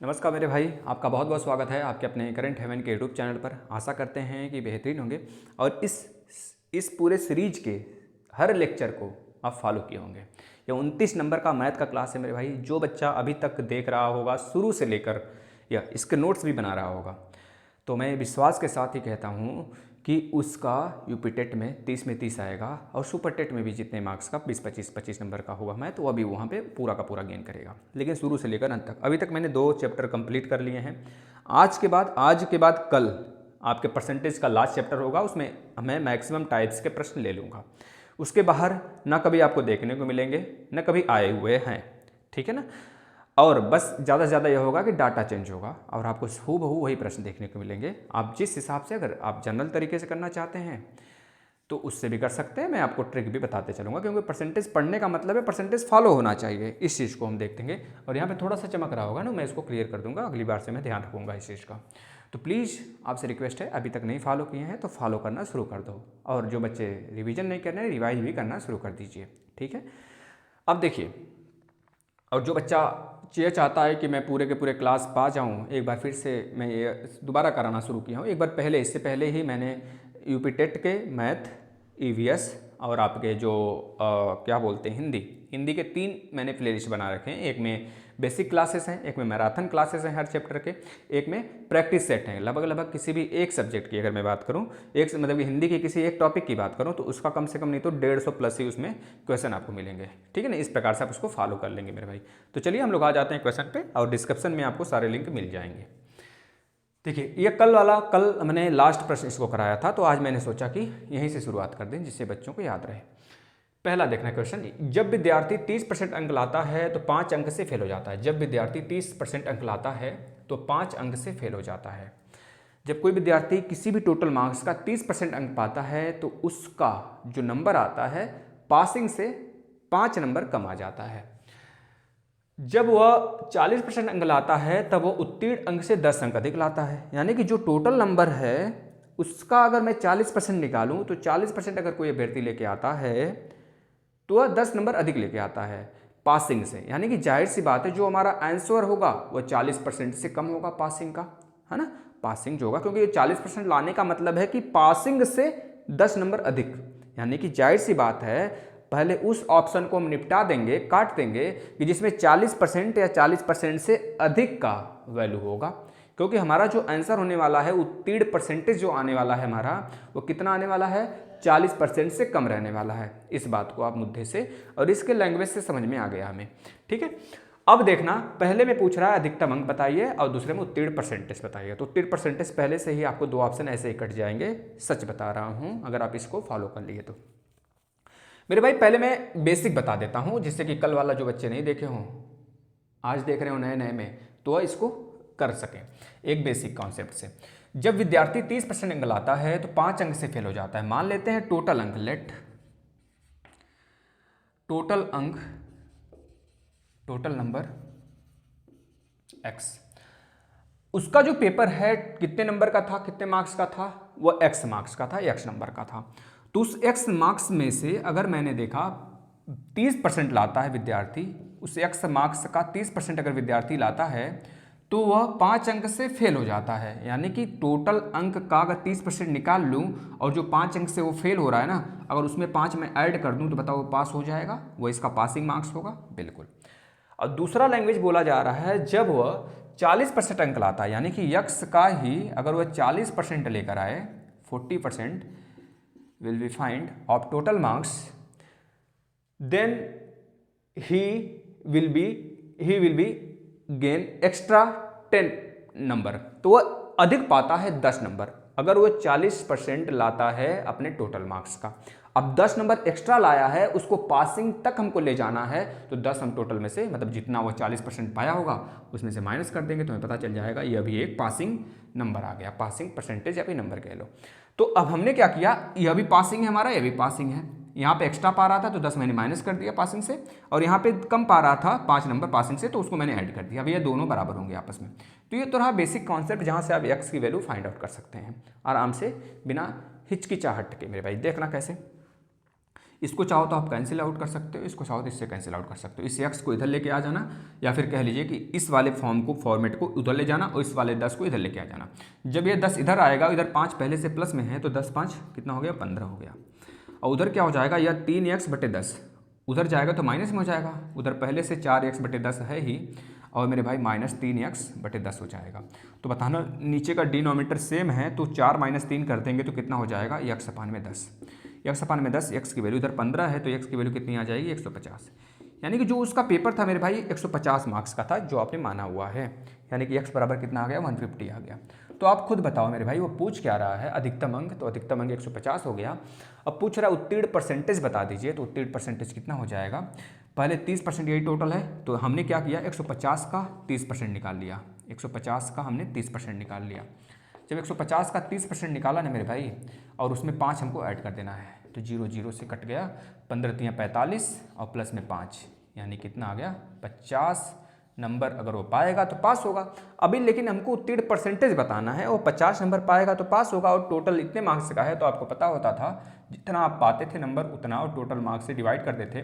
नमस्कार मेरे भाई, आपका बहुत बहुत स्वागत है आपके अपने करंट हेवन के यूट्यूब चैनल पर। आशा करते हैं कि बेहतरीन होंगे और इस पूरे सीरीज के हर लेक्चर को आप फॉलो किए होंगे। ये 29 नंबर का मैथ का क्लास है मेरे भाई। जो बच्चा अभी तक देख रहा होगा शुरू से लेकर या इसके नोट्स भी बना रहा होगा, तो मैं विश्वास के साथ ही कहता हूँ कि उसका यूपी टेट में 30 में 30 आएगा और सुपर टेट में भी जितने मार्क्स का 20-25 नंबर का होगा मैं, तो अभी वहाँ पे पूरा का पूरा गेन करेगा। लेकिन शुरू से लेकर अंत तक अभी तक मैंने 2 चैप्टर कंप्लीट कर लिए हैं। आज के बाद कल आपके परसेंटेज का लास्ट चैप्टर होगा, उसमें मैं मैक्सिमम टाइप्स के प्रश्न ले लूँगा। उसके बाहर ना कभी आपको देखने को मिलेंगे न कभी आए हुए हैं, ठीक है ना। और बस ज़्यादा से ज़्यादा यह होगा कि डाटा चेंज होगा और आपको हूबहू वही प्रश्न देखने को मिलेंगे। आप जिस हिसाब से अगर आप जनरल तरीके से करना चाहते हैं तो उससे भी कर सकते हैं। मैं आपको ट्रिक भी बताते चलूँगा, क्योंकि परसेंटेज पढ़ने का मतलब है परसेंटेज फॉलो होना चाहिए। इस चीज़ को हम देखेंगे और यहाँ पे थोड़ा सा चमक रहा होगा ना, मैं इसको क्लियर कर दूंगा। अगली बार से मैं ध्यान रखूँगा इस चीज़ का। तो प्लीज़ आपसे रिक्वेस्ट है, अभी तक नहीं फॉलो किए हैं तो फॉलो करना शुरू कर दो, और जो बच्चे रिविजन नहीं कर रहे हैं रिवाइज भी करना शुरू कर दीजिए, ठीक है। अब देखिए, और जो बच्चा ये चाहता है कि मैं पूरे के पूरे क्लास पा जाऊँ, एक बार फिर से मैं ये दोबारा कराना शुरू किया हूँ। एक बार पहले, इससे पहले ही मैंने यूपी टेट के मैथ, ईवीएस और आपके जो क्या बोलते हैं हिंदी के 3 मैंने प्लेलिस्ट बना रखे हैं। एक में बेसिक क्लासेस हैं, एक में मैराथन क्लासेस हैं हर चैप्टर के, एक में प्रैक्टिस सेट हैं। लगभग किसी भी एक सब्जेक्ट की अगर मैं बात करूं, एक मतलब कि हिंदी की किसी एक टॉपिक की बात करूं, तो उसका कम से कम नहीं तो 150 प्लस ही उसमें क्वेश्चन आपको मिलेंगे, ठीक है ना। इस प्रकार से आप उसको फॉलो कर लेंगे मेरे भाई। तो चलिए हम लोग आ जाते हैं क्वेश्चन पे, और डिस्क्रिप्शन में आपको सारे लिंक मिल जाएंगे। देखिए, ये कल मैंने लास्ट प्रश्न इसको कराया था, तो आज मैंने सोचा कि यहीं से शुरुआत कर दें जिससे बच्चों को याद रहे। पहला देखना क्वेश्चन, जब विद्यार्थी 30% अंक लाता है तो 5 अंक से फेल हो जाता है। जब विद्यार्थी 30% अंक लाता है तो 5 अंक से फेल हो जाता है। जब कोई विद्यार्थी किसी भी टोटल मार्क्स का 30% अंक पाता है तो उसका जो नंबर आता है पासिंग से 5 नंबर कम आ जाता है। जब वह 40% अंक लाता है तब वह उत्तीर्ण अंक से 10 अंक अधिक लाता है। यानी कि जो टोटल नंबर है उसका अगर मैं 40% निकालूं तो 40% अगर कोई अभ्यर्थी लेके आता है तो वह 10 नंबर अधिक लेके आता है पासिंग से। यानी कि जाहिर सी बात है, जो हमारा आंसर होगा वह 40% से कम होगा पासिंग का, है ना। पासिंग जो होगा, क्योंकि 40% लाने का मतलब है कि पासिंग से 10 नंबर अधिक। यानी कि जाहिर सी बात है, पहले उस ऑप्शन को हम निपटा देंगे, काट देंगे कि जिसमें 40% या 40% से अधिक का वैल्यू होगा, क्योंकि हमारा जो आंसर होने वाला है उत्तीर्ण परसेंटेज जो आने वाला है हमारा, वो कितना आने वाला है, 40% से कम रहने वाला है। इस बात को आप मुद्दे से और इसके लैंग्वेज से समझ में आ गया हमें, ठीक है। अब देखना, पहले में पूछ रहा है अधिकतम अंक बताइए और दूसरे में उत्तीर्ण परसेंटेज बताइए। तो उत्तीर्ण परसेंटेज पहले से ही आपको 2 ऑप्शन ऐसे ही कट जाएंगे, सच बता रहा हूं, अगर आप इसको फॉलो कर लिए तो। मेरे भाई पहले मैं बेसिक बता देता हूं, जिससे कि कल वाला जो बच्चे नहीं देखे हों, आज देख रहे हो नए नए में, तो वह इसको कर सकें। एक बेसिक कॉन्सेप्ट से, जब विद्यार्थी 30% अंक लाता है तो 5 अंक से फेल हो जाता है। मान लेते हैं टोटल अंक, लेट टोटल अंक, टोटल नंबर x, उसका जो पेपर है कितने नंबर का था, कितने मार्क्स का था, वो x मार्क्स का था, x नंबर का था। तो उस x मार्क्स में से अगर मैंने देखा 30% लाता है विद्यार्थी, उस x मार्क्स का 30% अगर विद्यार्थी लाता है तो वह 5 अंक से फेल हो जाता है। यानी कि टोटल अंक का अगर 30% निकाल लूँ और जो 5 अंक से वो फेल हो रहा है ना, अगर उसमें 5 मैं ऐड कर दूँ तो बताओ वो पास हो जाएगा, वो इसका पासिंग मार्क्स होगा, बिल्कुल। और दूसरा लैंग्वेज बोला जा रहा है, जब वह 40% अंक लाता है, यानी कि यक्स का ही अगर वह 40% लेकर आए, 40% will be find of total marks, then he will be gain extra 10 number. तो वह अधिक पाता है 10 नंबर अगर वह 40% लाता है अपने टोटल मार्क्स का। अब 10 नंबर एक्स्ट्रा लाया है, उसको पासिंग तक हमको ले जाना है, तो 10 हम टोटल में से, मतलब जितना वो 40% पाया होगा उसमें से माइनस कर देंगे तो हमें पता चल जाएगा ये अभी एक पासिंग नंबर आ गया, पासिंग परसेंटेज या फिर नंबर कह लो। तो अब हमने क्या किया, यह भी पासिंग है हमारा, यह भी पासिंग है। यहाँ पे एक्स्ट्रा पा रहा था तो 10 मैंने माइनस कर दिया पासिंग से, और यहाँ पे कम पा रहा था 5 नंबर पासिंग से, तो उसको मैंने ऐड कर दिया। अब ये दोनों बराबर होंगे आपस में। तो ये तो रहा बेसिक कॉन्सेप्ट, जहाँ से आप एक्स की वैल्यू फाइंड आउट कर सकते हैं आराम से, बिना हिचकिचाहट के। मेरे भाई देखना कैसे, इसको चाहो तो आप कैंसिल आउट कर सकते हो, इसको चाहो तो इससे कैंसिल आउट कर सकते हो। इस एक्स को इधर लेके आ जाना, या फिर कह लीजिए कि इस वाले फॉर्म को फॉर्मेट को उधर ले जाना और इस वाले 10 को इधर लेके आ जाना। जब ये 10 इधर आएगा, इधर 5 पहले से प्लस में है, तो 10 5 कितना हो गया, 15 हो गया। और उधर क्या हो जाएगा, यह 3x/10 उधर जाएगा तो माइनस में हो जाएगा, उधर पहले से 4x/10 है ही, और मेरे भाई -3x/10 हो जाएगा। तो बताना नीचे का डिनोमिनेटर सेम है, तो 4 - 3 कर देंगे तो कितना हो जाएगा, x/10। x/10, x की वैल्यू इधर 15 है, तो x की वैल्यू कितनी आ जाएगी, 150। यानी कि जो उसका पेपर था मेरे भाई 150 मार्क्स का था, जो आपने माना हुआ है। यानी कि x बराबर कितना आ गया, 150 आ गया। तो आप खुद बताओ मेरे भाई, वो पूछ क्या रहा है, अधिकतम अंक, तो अधिकतम अंक 150 हो गया। अब पूछ रहा है उत्तीर्ण परसेंटेज बता दीजिए, तो उत्तीर्ण परसेंटेज कितना हो जाएगा, पहले 30% यही टोटल है, तो हमने क्या किया, 150 का 30% निकाल लिया, 150 का हमने 30% निकाल लिया। जब 150 का 30% निकाला ना मेरे भाई, और उसमें 5 हमको ऐड कर देना है, तो 0 0 से कट गया, 15 × 45 और प्लस में 5, यानी कितना आ गया, 50 नंबर अगर वो पाएगा तो पास होगा। अभी लेकिन हमको उत्तीर्ण परसेंटेज बताना है, वो 50 नंबर पाएगा तो पास होगा, और टोटल इतने मार्क्स का है, तो आपको पता होता था जितना आप पाते थे नंबर उतना, और टोटल मार्क्स से डिवाइड कर देते,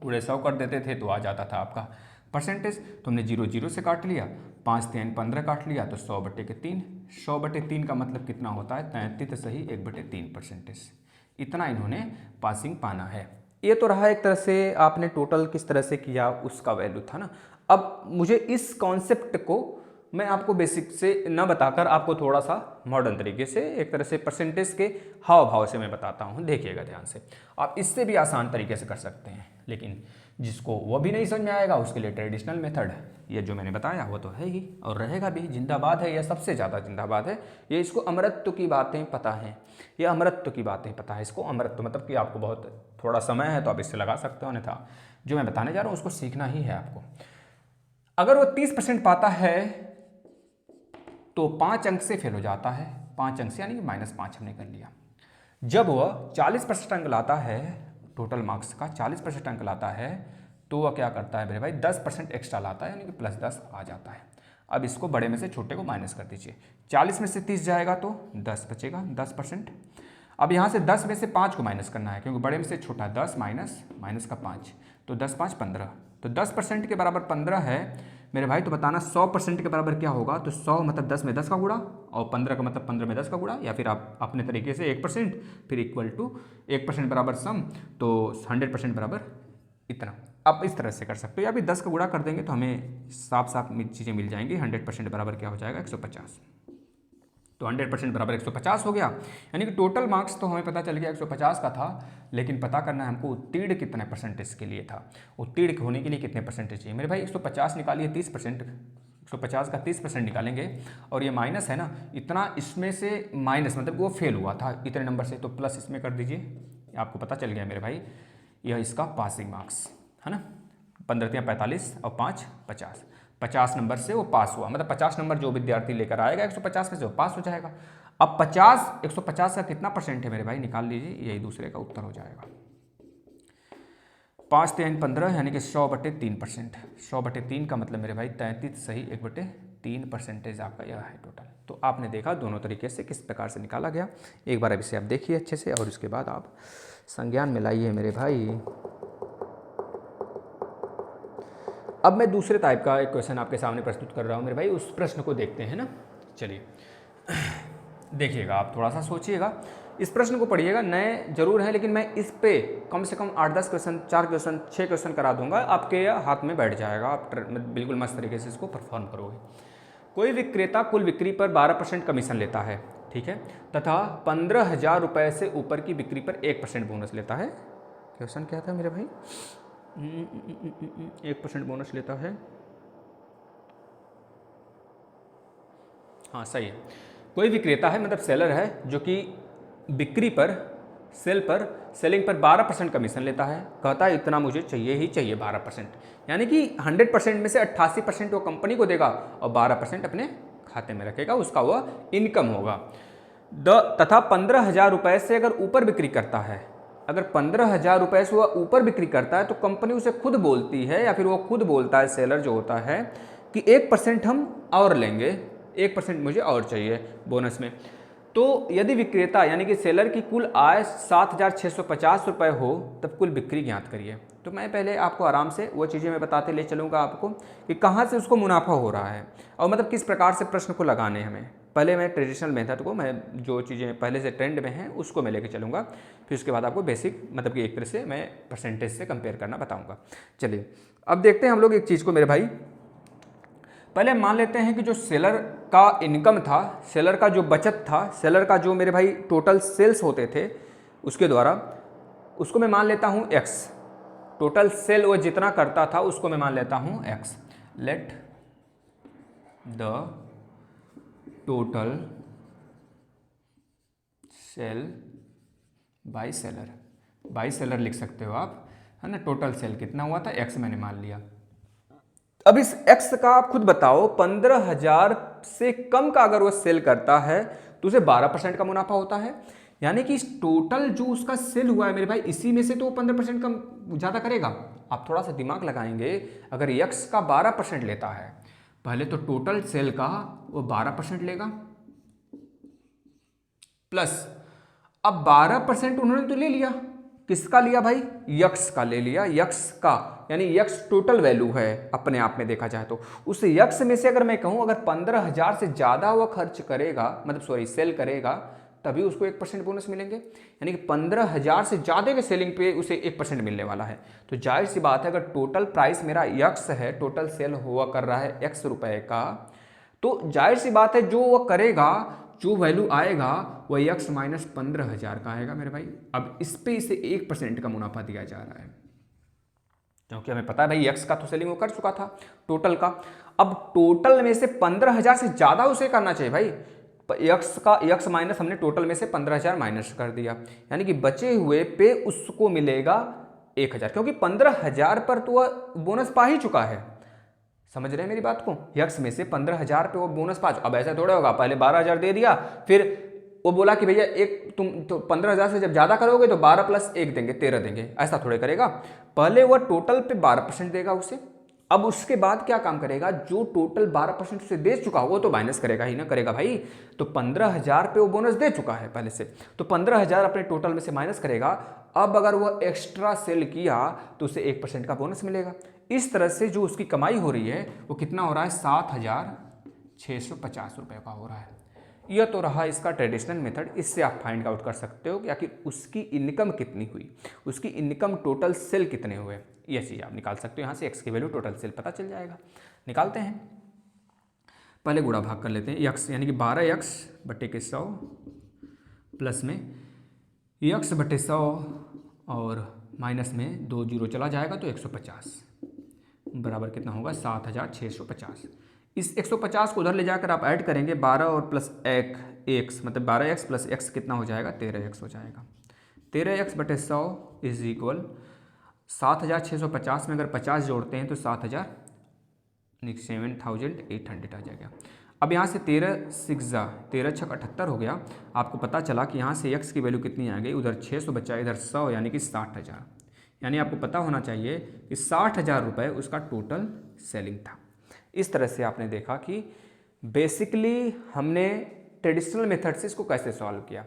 पूरे 100 कर देते थे, तो आ जाता था आपका परसेंटेज। तो हमने 0 0 से काट लिया, 5 3 15 काट लिया, तो 100/3। 100/3 का मतलब कितना होता है, 33 सही 1/3 परसेंटेज। इतना इन्होंने पासिंग पाना है। ये तो रहा एक तरह से आपने टोटल किस तरह से किया उसका वैल्यू था ना। अब मुझे इस कॉन्सेप्ट को मैं आपको बेसिक से न बताकर आपको थोड़ा सा मॉडर्न तरीके से एक तरह से परसेंटेज के हाव भाव से मैं बताता हूँ, देखिएगा ध्यान से। आप इससे भी आसान तरीके से कर सकते हैं, लेकिन जिसको वो भी नहीं समझ में आएगा उसके लिए ट्रेडिशनल मेथड, ये जो मैंने बताया वो तो है ही और रहेगा भी, जिंदाबाद है, यह सबसे ज़्यादा जिंदाबाद है। ये इसको अमरत्व की बातें पता हैं, ये अमरत्व की बातें पता है इसको। अमरत्व मतलब कि आपको बहुत थोड़ा समय है तो आप इससे लगा सकते हो, अन्यथा जो मैं बताने जा रहा हूँ उसको सीखना ही है आपको। अगर वो 30% पाता है तो 5 अंक से फेल हो जाता है, 5 अंक से, यानी कि -5 हमने कर लिया। जब वह 40% अंक लाता है, टोटल मार्क्स का 40% अंक लाता है, तो वह क्या करता है मेरे भाई, 10% एक्स्ट्रा लाता है, यानी कि +10 आ जाता है। अब इसको बड़े में से छोटे को माइनस कर दीजिए, 40 में से 30 जाएगा तो 10 बचेगा, 10%। अब यहाँ से 10 में से 5 को माइनस करना है, क्योंकि बड़े में से छोटा 10 माइनस का 5, तो 10 5 15, तो 10% के बराबर 15 है मेरे भाई। तो बताना 100% के बराबर क्या होगा, तो 100 मतलब 10 में 10 का गुणा, और 15 का मतलब 15 में 10 का गुणा, या फिर आप अपने तरीके से 1% फिर इक्वल टू 1% बराबर सम, तो 100% बराबर इतना। आप इस तरह से कर सकते हो, या फिर 10 का गुणा कर देंगे तो हमें साफ साफ चीज़ें मिल जाएंगी। 100% बराबर क्या हो जाएगा, 150, तो 100% बराबर 150 हो गया। यानी कि टोटल मार्क्स तो हमें पता चल गया 150 का था, लेकिन पता करना है हमको उत्तीर्ण कितने परसेंटेज के लिए था, उत्तीर्ण होने के लिए कितने परसेंटेज चाहिए। मेरे भाई 150 निकालिए 30%, 150 का 30% निकालेंगे, और ये माइनस है ना, इतना इसमें से माइनस मतलब वो फेल हुआ था इतने नंबर से, तो प्लस इसमें कर दीजिए, आपको पता चल गया मेरे भाई, यह इसका पासिंग मार्क्स है ना। 15 × 45 और 5 50, 50 नंबर से वो पास हुआ, मतलब 50 नंबर जो विद्यार्थी लेकर आएगा 150 में से वो पास हो जाएगा। अब 150 का कितना परसेंट है मेरे भाई, निकाल लीजिए, यही दूसरे का उत्तर हो जाएगा। 5 3 15, यानी कि 100/3%। 100/3 का मतलब मेरे भाई 33 सही 1/3 परसेंटेज आपका यह है टोटल। तो आपने देखा दोनों तरीके से किस प्रकार से निकाला गया। एक बार अब इसे आप देखिए अच्छे से, और उसके बाद आप संज्ञान में लाइए मेरे भाई। अब मैं दूसरे टाइप का एक क्वेश्चन आपके सामने प्रस्तुत कर रहा हूँ मेरे भाई, उस प्रश्न को देखते हैं ना। चलिए देखिएगा, आप थोड़ा सा सोचिएगा, इस प्रश्न को पढ़िएगा, नए जरूर है, लेकिन मैं इस पे कम से कम 8-10 क्वेश्चन, 4 क्वेश्चन, 6 क्वेश्चन करा दूंगा, आपके हाथ में बैठ जाएगा, आप बिल्कुल मस्त तरीके से इसको परफॉर्म करोगे। कोई विक्रेता कुल बिक्री पर 12% कमीशन लेता है, ठीक है, तथा 15,000 रुपये से ऊपर की बिक्री पर 1% बोनस लेता है। क्वेश्चन क्या था मेरे भाई, 1% बोनस लेता है, हाँ सही है। कोई विक्रेता है मतलब सेलर है, जो कि बिक्री पर सेलिंग पर 12% कमीशन लेता है, कहता है इतना मुझे चाहिए ही चाहिए 12%, यानी कि 100% में से 88% वो कंपनी को देगा और 12% अपने खाते में रखेगा, उसका वह इनकम होगा। तथा 15,000 रुपये से अगर ऊपर बिक्री करता है, अगर 15,000 रुपये से वह ऊपर बिक्री करता है, तो कंपनी उसे खुद बोलती है, या फिर वो खुद बोलता है, सेलर जो होता है, कि 1% हम और लेंगे, 1% मुझे और चाहिए बोनस में। तो यदि विक्रेता यानी कि सेलर की कुल आय 7,650 रुपये हो तब कुल बिक्री ज्ञात करिए। तो मैं पहले आपको आराम से वो चीज़ें मैं बताते ले चलूँगा आपको कि कहाँ से उसको मुनाफा हो रहा है और मतलब किस प्रकार से प्रश्न को लगाने हमें। पहले मैं ट्रेडिशनल मेथड को, मैं जो चीज़ें पहले से ट्रेंड में हैं उसको मैं लेके चलूँगा, फिर उसके बाद आपको बेसिक मतलब कि एक तरह से मैं परसेंटेज से कंपेयर करना बताऊँगा। चलिए अब देखते हैं हम लोग एक चीज़ को मेरे भाई। पहले मान लेते हैं कि जो सेलर का इनकम था, सेलर का जो बचत था, सेलर का जो मेरे भाई टोटल सेल्स होते थे उसके द्वारा, उसको मैं मान लेता हूँ एक्स। टोटल सेल वो जितना करता था उसको मैं मान लेता हूँ X. Let the total sale by seller, by seller लिख सकते हो आप, है ना। टोटल सेल कितना हुआ था, एक्स मैंने मान लिया। अब इस x का आप खुद बताओ, 15,000 से कम का अगर वो सेल करता है तो उसे 12% का मुनाफा होता है। यानी कि इस टोटल जो उसका सेल हुआ है मेरे भाई, इसी में से तो 15% कम ज़्यादा करेगा। आप थोड़ा सा दिमाग लगाएंगे, अगर x का 12% लेता है, पहले तो टोटल सेल का वो 12% लेगा, प्लस अब 12% उन्होंने तो ले लिया, किसका लिया भाई, यक्स का ले लिया, यक्स का, यानी यक्स टोटल वैल्यू है अपने आप में देखा जाए तो। उस यक्स में से अगर मैं कहूं अगर 15,000 से ज़्यादा वो खर्च करेगा, मतलब सॉरी सेल करेगा, तभी उसको 1% बोनस मिलेंगे। यानी कि 15,000 से ज़्यादा के सेलिंग पे उसे 1% मिलने वाला है। तो जाहिर सी बात है अगर टोटल प्राइस मेरा यक्स है, टोटल सेल हुआ कर रहा है x रुपए का, तो जाहिर सी बात है जो वो करेगा, जो वैल्यू आएगा वह x माइनस 15,000 का आएगा मेरे भाई। अब इस पे इसे 1% का मुनाफा दिया जा रहा है, क्योंकि हमें पता है भाई x का तो सेलिंग वो कर चुका था टोटल का। अब टोटल में से 15,000 से ज़्यादा उसे करना चाहिए भाई। x माइनस हमने टोटल में से 15,000 माइनस कर दिया, यानी कि बचे हुए पे उसको मिलेगा 1,000, क्योंकि 15,000 पर तो वह बोनस पा ही चुका है। समझ रहे हैं मेरी बात को, यक्स में से 15,000 पे वो बोनस पा। अब ऐसा थोड़ा होगा पहले 12,000 दे दिया, फिर वो बोला कि भैया एक तुम तो 15,000 से जब ज़्यादा करोगे तो 12 प्लस 1 देंगे, 13 देंगे, ऐसा थोड़े करेगा। पहले वो टोटल पे 12% देगा उसे। अब उसके बाद क्या काम करेगा, जो टोटल 12% उसे दे चुका हो वो तो माइनस करेगा ही ना, करेगा भाई। तो 15,000 पे वो बोनस दे चुका है पहले से, तो 15,000 अपने टोटल में से माइनस करेगा। अब अगर वो एक्स्ट्रा सेल किया तो उसे 1% का बोनस मिलेगा। इस तरह से जो उसकी कमाई हो रही है वो कितना हो रहा है, 7,650 रुपये का हो रहा है। यह तो रहा इसका ट्रेडिशनल मेथड। इससे आप फाइंड आउट कर सकते हो कि आखिर उसकी इनकम कितनी हुई, उसकी इनकम टोटल सेल कितने हुए, यह चीज़ आप निकाल सकते हो। यहाँ से एक्स की वैल्यू टोटल सेल पता चल जाएगा। निकालते हैं, पहले गुणा भाग कर लेते हैं। यक्स यानी कि 12x बटे के 100 प्लस में यक्स बटे 100 और माइनस में 2 जीरो चला जाएगा तो 150 बराबर कितना होगा, 7,650। इस 150 को उधर ले जाकर आप ऐड करेंगे, 12 और प्लस 1 एक्स, मतलब 12x प्लस x कितना हो जाएगा, 13x हो जाएगा। 13x बटे 100 इज इक्वल 7,650 में अगर 50 जोड़ते हैं तो 7,800 आ जाएगा। अब यहाँ से 13 छक 78 हो गया। आपको पता चला कि यहाँ से x की वैल्यू कितनी आ गई, उधर 600 बचा, इधर 100, यानी कि 60,000। यानी आपको पता होना चाहिए कि 60,000 रुपये उसका टोटल सेलिंग था। इस तरह से आपने देखा कि बेसिकली हमने ट्रेडिशनल मेथड से इसको कैसे सॉल्व किया।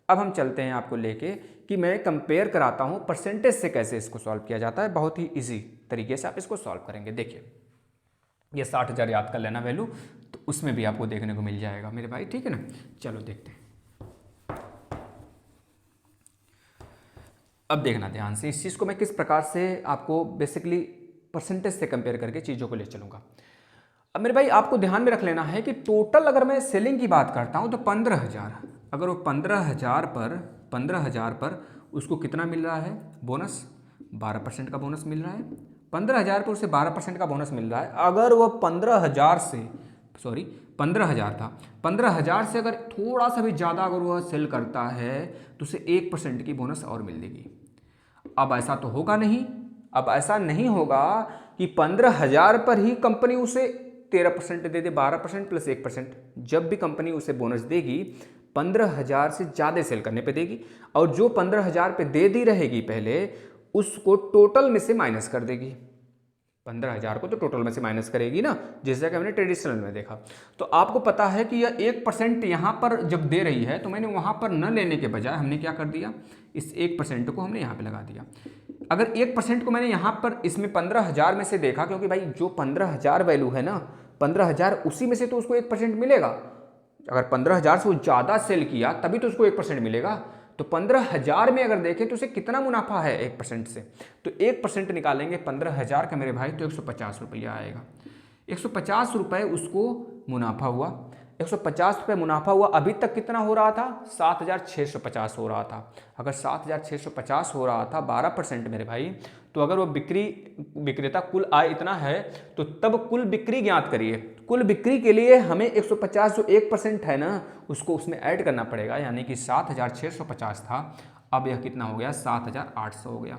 अब हम चलते हैं आपको लेके कि मैं कंपेयर कराता हूँ परसेंटेज से कैसे इसको सॉल्व किया जाता है। बहुत ही इजी तरीके से आप इसको सॉल्व करेंगे। देखिए ये 60,000 याद कर लेना वैल्यू, तो उसमें भी आपको देखने को मिल जाएगा मेरे भाई, ठीक है ना। चलो देखते हैं। अब देखना ध्यान से, इस चीज़ को मैं किस प्रकार से आपको बेसिकली परसेंटेज से कंपेयर करके चीज़ों को ले चलूँगा। अब मेरे भाई आपको ध्यान में रख लेना है कि टोटल अगर मैं सेलिंग की बात करता हूँ तो 15,000, अगर वो 15,000 पर उसको कितना मिल रहा है बोनस, 12% का बोनस मिल रहा है। 15,000 पर उसे 12% का बोनस मिल रहा है। अगर वो 15,000 था, 15,000 से अगर थोड़ा सा भी ज़्यादा अगर वह सेल करता है तो उसे 1% की बोनस और मिल देगी। अब ऐसा तो होगा नहीं, अब ऐसा नहीं होगा कि 15,000 पर ही कंपनी उसे 13% दे दे, 12% प्लस 1%। जब भी कंपनी उसे बोनस देगी 15,000 से ज़्यादा सेल करने पे देगी, और जो 15,000 पे दे दी रहेगी पहले उसको टोटल में से माइनस कर देगी। 15,000 को तो टोटल में से माइनस करेगी ना, जैसा कि हमने ट्रेडिशनल में देखा। तो आपको पता है कि यह 1% यहाँ पर जब दे रही है तो मैंने वहाँ पर न लेने के बजाय हमने क्या कर दिया, इस 1% को हमने यहाँ पे लगा दिया। अगर 1% को मैंने यहाँ पर इसमें 15,000 में से देखा, क्योंकि भाई जो 15,000 वैल्यू है ना, 15,000 उसी में से तो उसको 1% मिलेगा। अगर 15,000 से वो ज़्यादा सेल किया तभी तो उसको 1% मिलेगा। तो 15,000 में अगर देखें तो उसे कितना मुनाफा है 1% से, तो 1% निकालेंगे 15,000 का मेरे भाई, तो 150 रुपया आएगा। 150 रुपये उसको मुनाफा हुआ, 150 रुपये मुनाफा हुआ। अभी तक कितना हो रहा था, 7,650 हो रहा था। अगर 7,650 हो रहा था 12% मेरे भाई, तो अगर वो विक्रेता कुल आय इतना है तो तब कुल बिक्री ज्ञात करिए। कुल बिक्री के लिए हमें 150 जो 1% है ना, उसको उसमें ऐड करना पड़ेगा, यानी कि 7,650 था, अब यह कितना हो गया, 7,800 हो गया।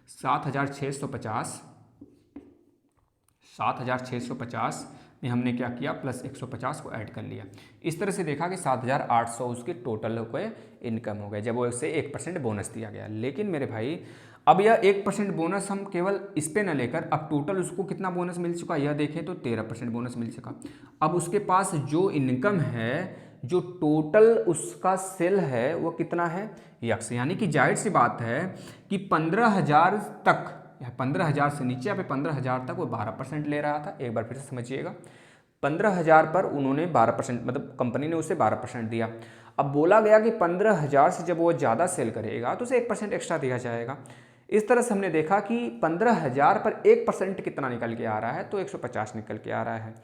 7,650 में हमने क्या किया, प्लस 150 को ऐड कर लिया। इस तरह से देखा कि 7,800 उसके टोटल हुए इनकम हो गए जब वो उसे 1% बोनस दिया गया। लेकिन मेरे भाई अब यह 1% बोनस हम केवल इस पे न लेकर अब टोटल उसको कितना बोनस मिल चुका, यह देखें तो 13% बोनस मिल चुका। अब उसके पास जो इनकम है, जो टोटल उसका सेल है वो कितना है, यक्स, यानी कि जाहिर सी बात है कि 15,000 तक, 15,000 से नीचे या फिर 15,000 तक वो 12% ले रहा था। एक बार फिर से समझिएगा, 15,000 पर उन्होंने 12%, मतलब कंपनी ने उसे 12% दिया। अब बोला गया कि 15,000 से जब वो ज़्यादा सेल करेगा तो उसे 1% एक्स्ट्रा दिया जाएगा। इस तरह से हमने देखा कि 15,000 पर 1% कितना निकल के आ रहा है, तो 150 निकल के आ रहा है।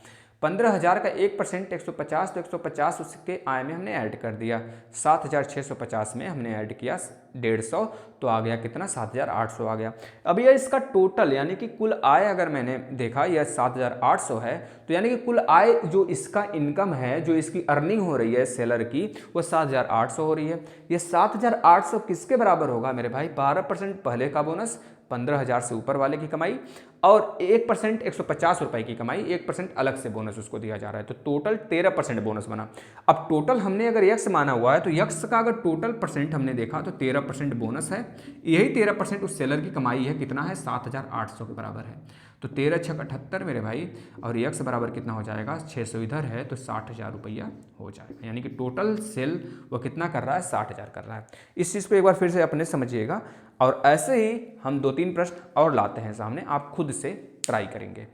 15,000 का 1% 150, तो 150 उसके आय में हमने ऐड कर दिया। 7,650 में हमने ऐड किया 150, तो आ गया कितना, 7,800 आ गया। अब यह इसका टोटल यानी कि कुल आय अगर मैंने देखा यह 7,800 है, तो यानी कि कुल आय जो इसका इनकम है, जो इसकी अर्निंग हो रही है सेलर की, वो 7,800 हो रही है। ये 7,800 किसके बराबर होगा मेरे भाई, 12% पहले का बोनस, 15,000 से ऊपर वाले की कमाई, और 1% 150 रुपये की कमाई, 1% अलग से बोनस उसको दिया जा रहा है। तो टोटल 13% बोनस बना। अब टोटल हमने अगर यक्स माना हुआ है, तो यक्स का अगर टोटल परसेंट हमने देखा तो 13% बोनस है। यही 13% उस सेलर की कमाई है, कितना है, 7,800 के बराबर है। तो 13 × 78 मेरे भाई, और यक्स बराबर कितना हो जाएगा, 600 इधर है तो 60,000 रुपया हो जाएगा। यानी कि टोटल सेल वो कितना कर रहा है, 60,000 कर रहा है। इस चीज़ को एक बार फिर से अपने समझिएगा, और ऐसे ही हम 2-3 प्रश्न और लाते हैं सामने, आप खुद से ट्राई करेंगे।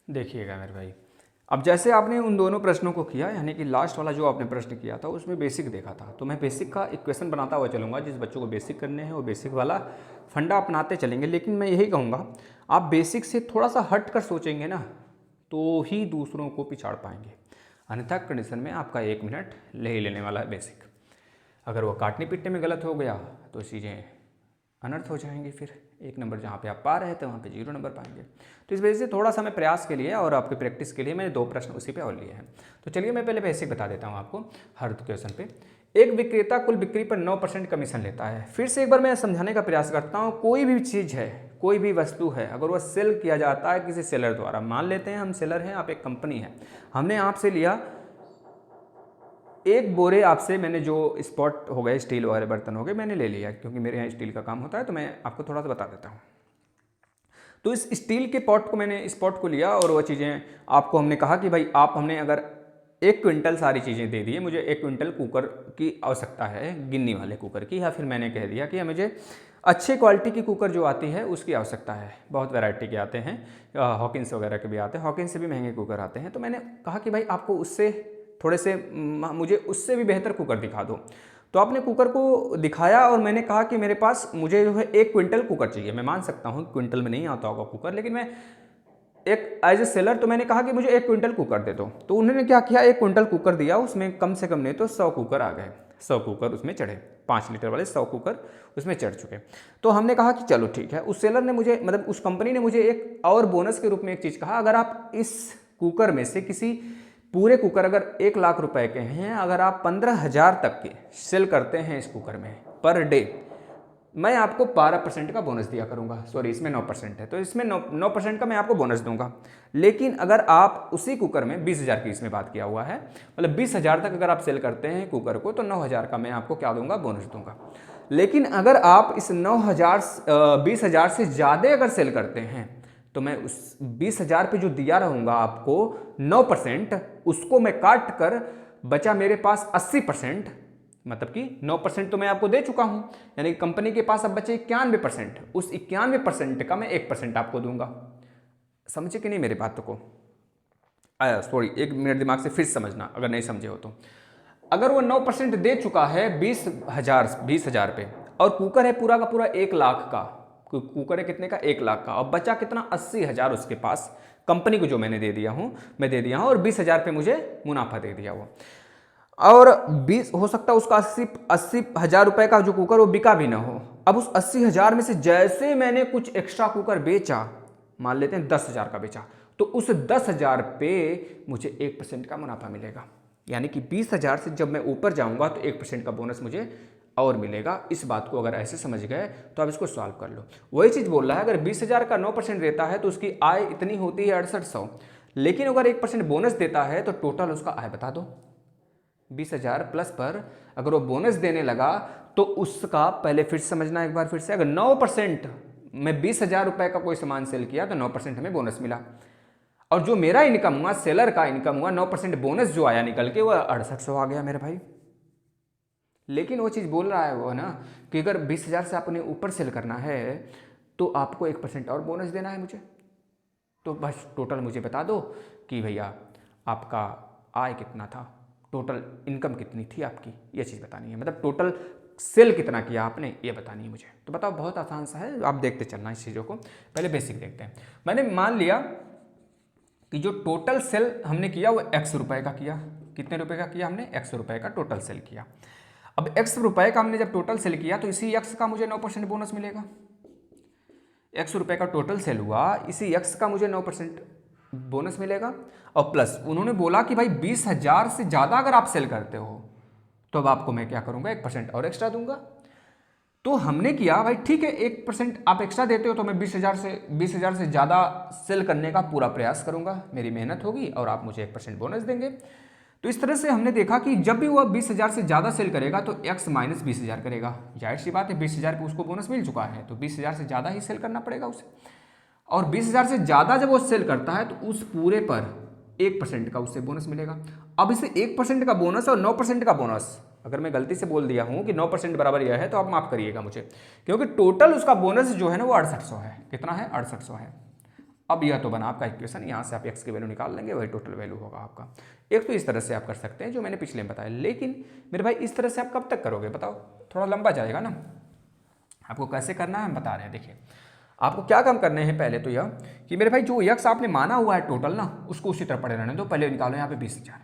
देखिएगा मेरे भाई, अब जैसे आपने उन दोनों प्रश्नों को किया, यानी कि लास्ट वाला जो आपने प्रश्न किया था उसमें बेसिक देखा था, तो मैं बेसिक का इक्वेशन बनाता हुआ चलूँगा। जिस बच्चों को बेसिक करने हैं वो बेसिक वाला फंडा अपनाते चलेंगे। लेकिन मैं यही कहूँगा, आप बेसिक से थोड़ा सा हट कर सोचेंगे ना, तो ही दूसरों को पिछाड़ पाएंगे। अन्यथा कंडीशन में आपका 1 मिनट ले ही लेने वाला है बेसिक। अगर वो काटने पीटने में गलत हो गया तो चीज़ें अनर्थ हो जाएंगी। फिर 1 नंबर जहाँ पे आप पा रहे थे वहाँ पे 0 नंबर पाएंगे। तो इस वजह से थोड़ा सा मैं प्रयास के लिए और आपकी प्रैक्टिस के लिए मैंने 2 प्रश्न उसी पे और लिए हैं। तो चलिए मैं पहले बेसिक बता देता हूँ आपको हर क्वेश्चन पे। एक विक्रेता कुल बिक्री पर 9% कमीशन लेता है। फिर से एक बार मैं समझाने का प्रयास करता हूँ, कोई भी चीज़ है, कोई भी वस्तु है, अगर वह सेल किया जाता है किसी सेलर द्वारा, मान लेते हैं हम सेलर हैं, आप एक कंपनी है, हमने आपसे लिया 1 बोरे, आपसे मैंने जो स्पॉट हो गए, स्टील वगैरह बर्तन हो गए, मैंने ले लिया, क्योंकि मेरे यहाँ स्टील का काम होता है, तो मैं आपको थोड़ा सा बता देता हूँ। तो इस स्टील के पॉट को मैंने स्पॉट को लिया, और वो चीज़ें आपको हमने कहा कि भाई आप हमने अगर 1 क्विंटल सारी चीज़ें दे दी, मुझे 1 क्विंटल कुकर की आवश्यकता है, गिन्नी वाले कुकर की, या फिर मैंने कह दिया कि मुझे अच्छे क्वालिटी की कुकर जो आती है उसकी आवश्यकता है। बहुत वैरायटी के आते हैं, हॉकिंस वगैरह के भी आते हैं, हॉकिंस से भी महंगे कुकर आते हैं। तो मैंने कहा कि भाई आपको उससे थोड़े से, मुझे उससे भी बेहतर कुकर दिखा दो। तो आपने कुकर को दिखाया, और मैंने कहा कि मेरे पास मुझे जो है 1 क्विंटल कुकर चाहिए। मैं मान सकता हूँ क्विंटल में नहीं आता होगा कुकर, लेकिन मैं एक एज ए सेलर, तो मैंने कहा कि मुझे 1 क्विंटल कुकर दे दो। तो उन्होंने क्या किया, 1 क्विंटल कुकर दिया, उसमें कम से कम नहीं तो 100 कुकर आ गए, 100 कुकर उसमें चढ़े, 5 लीटर वाले 100 कुकर उसमें चढ़ चुके। तो हमने कहा कि चलो ठीक है। उस सेलर ने मुझे, मतलब उस कंपनी ने मुझे एक और बोनस के रूप में एक चीज़ कहा, अगर आप इस कुकर में से किसी पूरे कुकर अगर 1 लाख रुपए के हैं, अगर आप 15,000 तक के सेल करते हैं इस कुकर में पर डे, मैं आपको 12% का बोनस दिया करूंगा। सॉरी, इसमें 9% है, तो इसमें 9% का मैं आपको बोनस दूंगा। लेकिन अगर आप उसी कुकर में 20,000 की इसमें बात किया हुआ है, मतलब 20,000 तक अगर आप सेल करते हैं कुकर को, तो 9,000 का मैं आपको क्या दूंगा, बोनस दूंगा। लेकिन अगर आप इस 20,000 से ज़्यादा अगर सेल करते हैं तो मैं उस 20,000 पे जो दिया रहूँगा आपको 9%, उसको मैं काट कर बचा मेरे पास 80%, मतलब कि 9% तो मैं आपको दे चुका हूँ, यानी कि कंपनी के पास अब बचे 91%। उस 91% का मैं 1% आपको दूंगा। समझे कि नहीं मेरी बातों को? सॉरी, 1 मिनट दिमाग से फिर समझना अगर नहीं समझे हो तो। अगर वो 9% दे चुका है 20,000 पे, और कुकर है पूरा का पूरा 1 लाख का, कुकर है कितने का? 1 लाख का, और बचा कितना? 80,000 उसके पास, कंपनी को जो मैंने दे दिया हूँ, मैं दे दिया हूँ, और 20,000 पे मुझे मुनाफा दे दिया वो। और 20 हो सकता है उसका 80,000 रुपए का जो कुकर वो बिका भी ना हो। अब उस 80,000 में से जैसे मैंने कुछ एक्स्ट्रा कुकर बेचा, मान लेते हैं 10,000 का बेचा, तो उस 10,000 पे मुझे 1% का मुनाफा मिलेगा। यानी कि 20,000 से जब मैं ऊपर जाऊंगा तो 1% का बोनस मुझे और मिलेगा। इस बात को अगर ऐसे समझ गए तो आप इसको सॉल्व कर लो। वही चीज़ बोल रहा है, अगर 20,000 का 9% देता है तो उसकी आय इतनी होती है 6800, लेकिन अगर 1% बोनस देता है तो टोटल उसका आय बता दो। 20,000 प्लस पर अगर वो बोनस देने लगा तो उसका, पहले फिर समझना एक बार फिर से, अगर 9% मैं 20,000 रुपए का कोई सामान सेल किया तो 9% हमें बोनस मिला, और जो मेरा इनकम हुआ, सेलर का इनकम हुआ, 9% बोनस जो आया निकल के, वो 6800 आ गया मेरे भाई। लेकिन वो चीज़ बोल रहा है वो ना कि अगर 20,000 से आपने ऊपर सेल करना है तो आपको 1% और बोनस देना है मुझे। तो बस टोटल मुझे बता दो कि भैया आपका आय कितना था, टोटल इनकम कितनी थी आपकी, ये चीज़ बतानी है। मतलब टोटल सेल कितना किया आपने, ये बतानी है मुझे। तो बताओ, बहुत आसान सा है, आप देखते चलना इस चीज़ों को। पहले बेसिक देखते हैं। मैंने मान लिया कि जो टोटल सेल हमने किया वो X रुपए का किया। कितने रुपए का किया हमने? X रुपए का टोटल सेल किया। अब X रुपए का हमने जब टोटल सेल किया तो इसी X का मुझे 9% बोनस मिलेगा। X रुपए का टोटल सेल हुआ, इसी X का मुझे 9% बोनस मिलेगा। और प्लस उन्होंने बोला कि भाई 20,000 से ज़्यादा अगर आप सेल करते हो तो अब आपको मैं क्या करूँगा? 1% और एक्स्ट्रा दूंगा। तो हमने किया भाई ठीक है, 1% आप एक्स्ट्रा देते हो तो मैं 20,000 से ज़्यादा सेल करने का पूरा प्रयास करूंगा, मेरी मेहनत होगी और आप मुझे 1% बोनस देंगे। तो इस तरह से हमने देखा कि जब भी वह 20,000 से ज़्यादा सेल करेगा तो X माइनस 20,000 करेगा। जाहिर सी बात है, 20,000 पे उसको बोनस मिल चुका है तो 20,000 से ज़्यादा ही सेल करना पड़ेगा उसे। और 20,000 से ज़्यादा जब वो सेल करता है तो उस पूरे पर 1% का उससे बोनस मिलेगा। अब इसे 1% का बोनस और 9% का बोनस, अगर मैं गलती से बोल दिया हूँ कि 9% बराबर यह है तो आप माफ़ करिएगा मुझे, क्योंकि टोटल उसका बोनस जो है ना वो 6800 है। कितना है? 6800 है। अब यह तो बना आपका इक्वेशन, यहाँ से आप एक्स की वैल्यू निकाल लेंगे, वही टोटल वैल्यू होगा आपका। एक तो इस तरह से आप कर सकते हैं जो मैंने पिछले में बताया, लेकिन मेरे भाई इस तरह से आप कब तक करोगे बताओ? थोड़ा लंबा जाएगा ना। आपको कैसे करना है हम बता रहे हैं। देखिए, आपको क्या काम करने हैं, पहले तो यह कि मेरे भाई जो यक्स आपने माना हुआ है टोटल ना, उसको उसी तरह पड़े रहने दो। पहले निकालो यहाँ पे 20,000।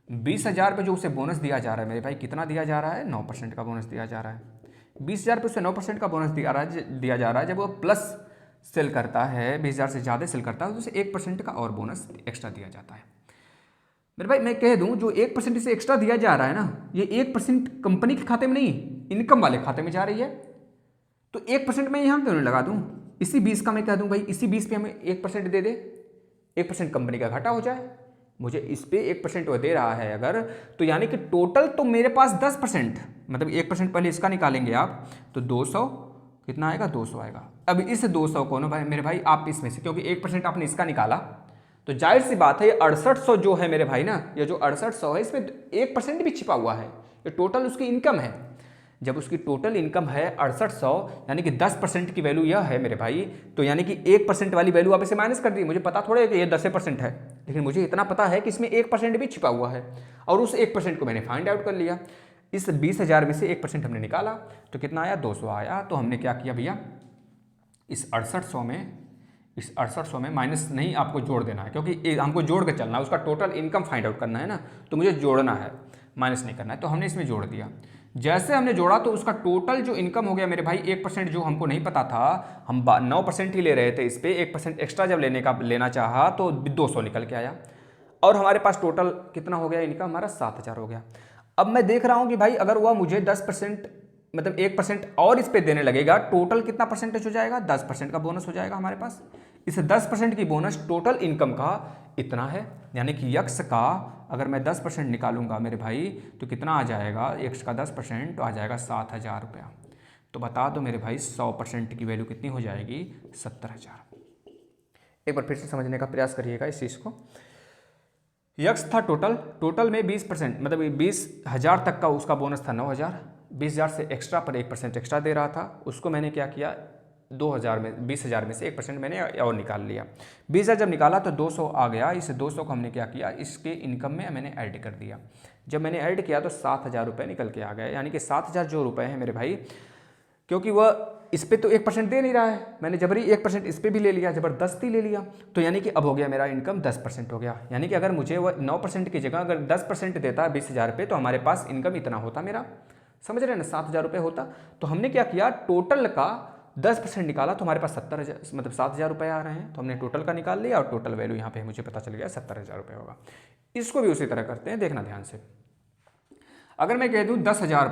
20,000 पे जो उसे बोनस दिया जा रहा है मेरे भाई, कितना दिया जा रहा है? 9% का बोनस दिया जा रहा है। 20,000 पे उसे 9% का बोनस दिया जा रहा है। जब वो प्लस सेल करता है, 20,000 से ज़्यादा सेल करता है तो उसे 1% का और बोनस एक्स्ट्रा दिया जाता है। मेरे भाई मैं कह दूं, जो 1% इसे एक्स्ट्रा दिया जा रहा है ना, ये 1% कंपनी के खाते में नहीं, इनकम वाले खाते में जा रही है। तो 1% मैं यहाँ क्यों नहीं लगा दूं? इसी 20 का मैं कह दूं भाई, इसी 20 पे हमें 1% दे दे, 1% कंपनी का घाटा हो जाए। मुझे इस पे 1% वो दे रहा है अगर, तो यानी कि टोटल तो मेरे पास 10%, मतलब 1% पहले इसका निकालेंगे आप तो 200, कितना आएगा? 200 आएगा। अब इस 200 को ना भाई मेरे भाई आप इसमें से, क्योंकि 1% आपने इसका निकाला तो जाहिर सी बात है ये 6800 जो है मेरे भाई ना, ये जो 6800 है इसमें 1% भी छिपा हुआ है। ये टोटल उसकी इनकम है। जब उसकी टोटल इनकम है 6800, यानी कि 10% की वैल्यू यह है मेरे भाई, तो यानी कि 1% वाली वैल्यू आप इसे माइनस कर दी। मुझे पता थोड़ा है कि ये 10% है, लेकिन मुझे इतना पता है कि इसमें 1% भी छिपा हुआ है, और उस 1% को मैंने फाइंड आउट कर लिया। इस 20,000 में से 1% हमने निकाला तो कितना आया? 200 आया। तो हमने क्या किया भैया, इस 6800 में माइनस नहीं, आपको जोड़ देना है, क्योंकि हमको जोड़ के चलना है, उसका टोटल इनकम फाइंड आउट करना है ना, तो मुझे जोड़ना है, माइनस नहीं करना है। तो हमने इसमें जोड़ दिया। जैसे हमने जोड़ा तो उसका टोटल जो इनकम हो गया मेरे भाई, 1% जो हमको नहीं पता था, हम 9% ही ले रहे थे, इस पर 1% एक्स्ट्रा जब लेना चाहा तो 200 निकल के आया, और हमारे पास टोटल कितना हो गया इनकम? हमारा 7,000 हो गया। अब मैं देख रहा हूँ कि भाई अगर वह मुझे 10%, मतलब 1% और इस पे देने लगेगा, टोटल कितना परसेंटेज हो जाएगा? 10% का बोनस हो जाएगा हमारे पास। इस 10% की बोनस टोटल इनकम का इतना है, यानी कि यक्स का अगर मैं 10% निकालूंगा मेरे भाई तो कितना आ जाएगा? यक्स का 10% तो आ जाएगा 7,000 रुपया। तो बता दो मेरे भाई 100% की वैल्यू कितनी हो जाएगी? 70,000। एक बार फिर से समझने का प्रयास करिएगा इस चीज़ को। यक्स था टोटल में 20%, मतलब 20,000 तक का उसका बोनस था 9,000। 20,000 से एक्स्ट्रा पर 1% एक्स्ट्रा दे रहा था। उसको मैंने क्या किया, 2,000 में 20,000 में से 1% मैंने और निकाल लिया। 20,000 जब निकाला तो 200 आ गया। इस 200 को हमने क्या किया, इसके इनकम में मैंने ऐड कर दिया। जब मैंने ऐड किया तो 7,000 रुपये निकल के आ गए। यानी कि 7,000 जो रुपये हैं मेरे भाई, क्योंकि वह इस पे तो 1% दे नहीं रहा है, मैंने जबरी 1% इस पे भी ले लिया, ज़बरदस्ती ले लिया। तो यानी कि अब हो गया मेरा इनकम 10% हो गया। यानी कि अगर मुझे वह 9% की जगह अगर 10% देता 20,000 पे, तो हमारे पास इनकम इतना होता मेरा, समझ रहे हैं ना, 7,000 रुपये होता। तो हमने क्या किया, टोटल का 10% निकाला तो हमारे पास 70,000 मतलब 7,000 रुपये आ रहे हैं। तो हमने टोटल का निकाल लिया और टोटल वैल्यू यहाँ पे मुझे पता चल गया 70,000 रुपये होगा। इसको भी उसी तरह करते हैं, देखना ध्यान से। अगर मैं कह दूं 10,000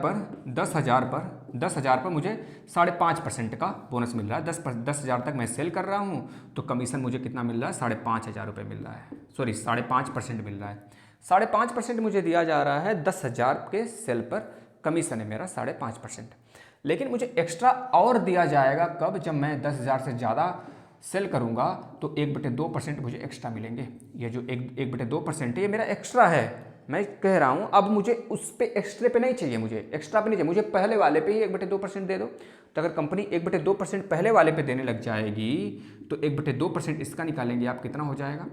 पर मुझे 5.5% का बोनस मिल रहा है। 10,000 तक मैं सेल कर रहा हूं तो कमीशन मुझे कितना मिल रहा है, 5,500 रुपये मिल रहा है, सॉरी 5.5% मिल रहा है। 5.5% मुझे दिया जा रहा है 10,000 के सेल पर, कमीशन है मेरा 5.5%। लेकिन मुझे एक्स्ट्रा और दिया जाएगा कब, जब मैं 10,000 से ज़्यादा सेल करूंगा तो 1/2% मुझे एक्स्ट्रा मिलेंगे। ये जो 1/2% है ये मेरा एक्स्ट्रा है, मैं कह रहा हूं। अब मुझे उस पे एक्स्ट्रा पे नहीं चाहिए, मुझे एक्स्ट्रा पे नहीं चाहिए, मुझे पहले वाले पे ही 1/2% दे दो। तो अगर कंपनी 1/2% पहले वाले पे देने लग जाएगी तो 1/2% इसका निकालेंगे आप, कितना हो जाएगा,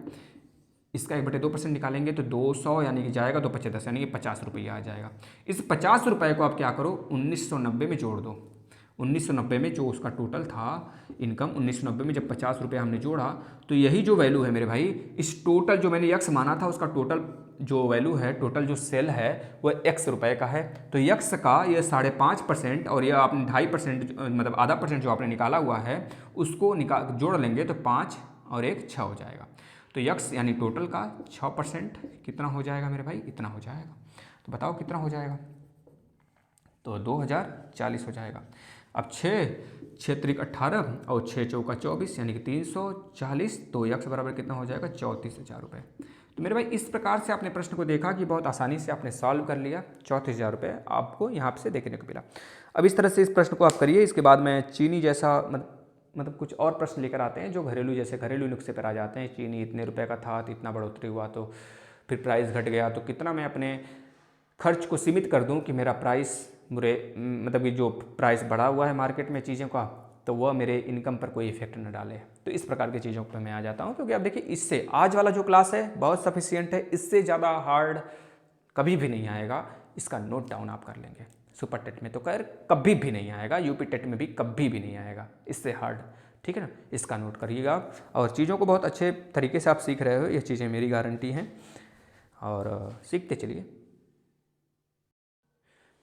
इसका 1/2% निकालेंगे तो 200 यानी कि जाएगा 2 × 10 यानी कि 50 रुपये आ जाएगा। इस 50 रुपये को आप क्या करो, 1990 में जोड़ दो। 1990 में जो उसका टोटल था इनकम, 1990 में जब 50 रुपये हमने जोड़ा तो यही जो वैल्यू है मेरे भाई, इस टोटल जो मैंने यक्स माना था उसका टोटल जो वैल्यू है, टोटल जो सेल है वह x रुपये का है। तो यक्स का ये 5.5% और यह आपने 2.5% मतलब आधा % जो आपने निकाला हुआ है उसको जोड़ लेंगे तो 5 और 1 6 हो जाएगा। तो यक्स यानी टोटल का 6% कितना हो जाएगा मेरे भाई, इतना हो जाएगा। तो बताओ कितना हो जाएगा, तो 2040 हो जाएगा। अब 6 त्रिक 18 और 6 चौका 24 यानी कि 340, तो यक्स बराबर कितना हो जाएगा, 34,000 रुपये। तो मेरे भाई इस प्रकार से आपने प्रश्न को देखा कि बहुत आसानी से आपने सॉल्व कर लिया। 34,000 रुपये आपको यहाँ से देखने को मिला। अब इस तरह से इस प्रश्न को आप करिए। इसके बाद में चीनी जैसा मतलब कुछ और प्रश्न लेकर आते हैं जो घरेलू जैसे घरेलू नुस्खे पर आ जाते हैं। चीनी इतने रुपए का था तो इतना बढ़ोतरी हुआ, तो फिर प्राइस घट गया, तो कितना मैं अपने खर्च को सीमित कर दूं कि मेरा प्राइस मतलब कि जो प्राइस बढ़ा हुआ है मार्केट में चीज़ों का तो वह मेरे इनकम पर कोई इफेक्ट न डाले। तो इस प्रकार की चीज़ों पर मैं आ जाता हूं, क्योंकि आप देखिए इससे आज वाला जो क्लास है बहुत सफिशिएंट है, इससे ज़्यादा हार्ड कभी भी नहीं आएगा। इसका नोट डाउन आप कर लेंगे। सुपर टेट में तो खैर कभी भी नहीं आएगा, यूपी टेट में भी कभी भी नहीं आएगा इससे हार्ड, ठीक है ना। इसका नोट करिएगा आप, और चीज़ों को बहुत अच्छे तरीके से आप सीख रहे हो, ये चीज़ें मेरी गारंटी हैं, और सीखते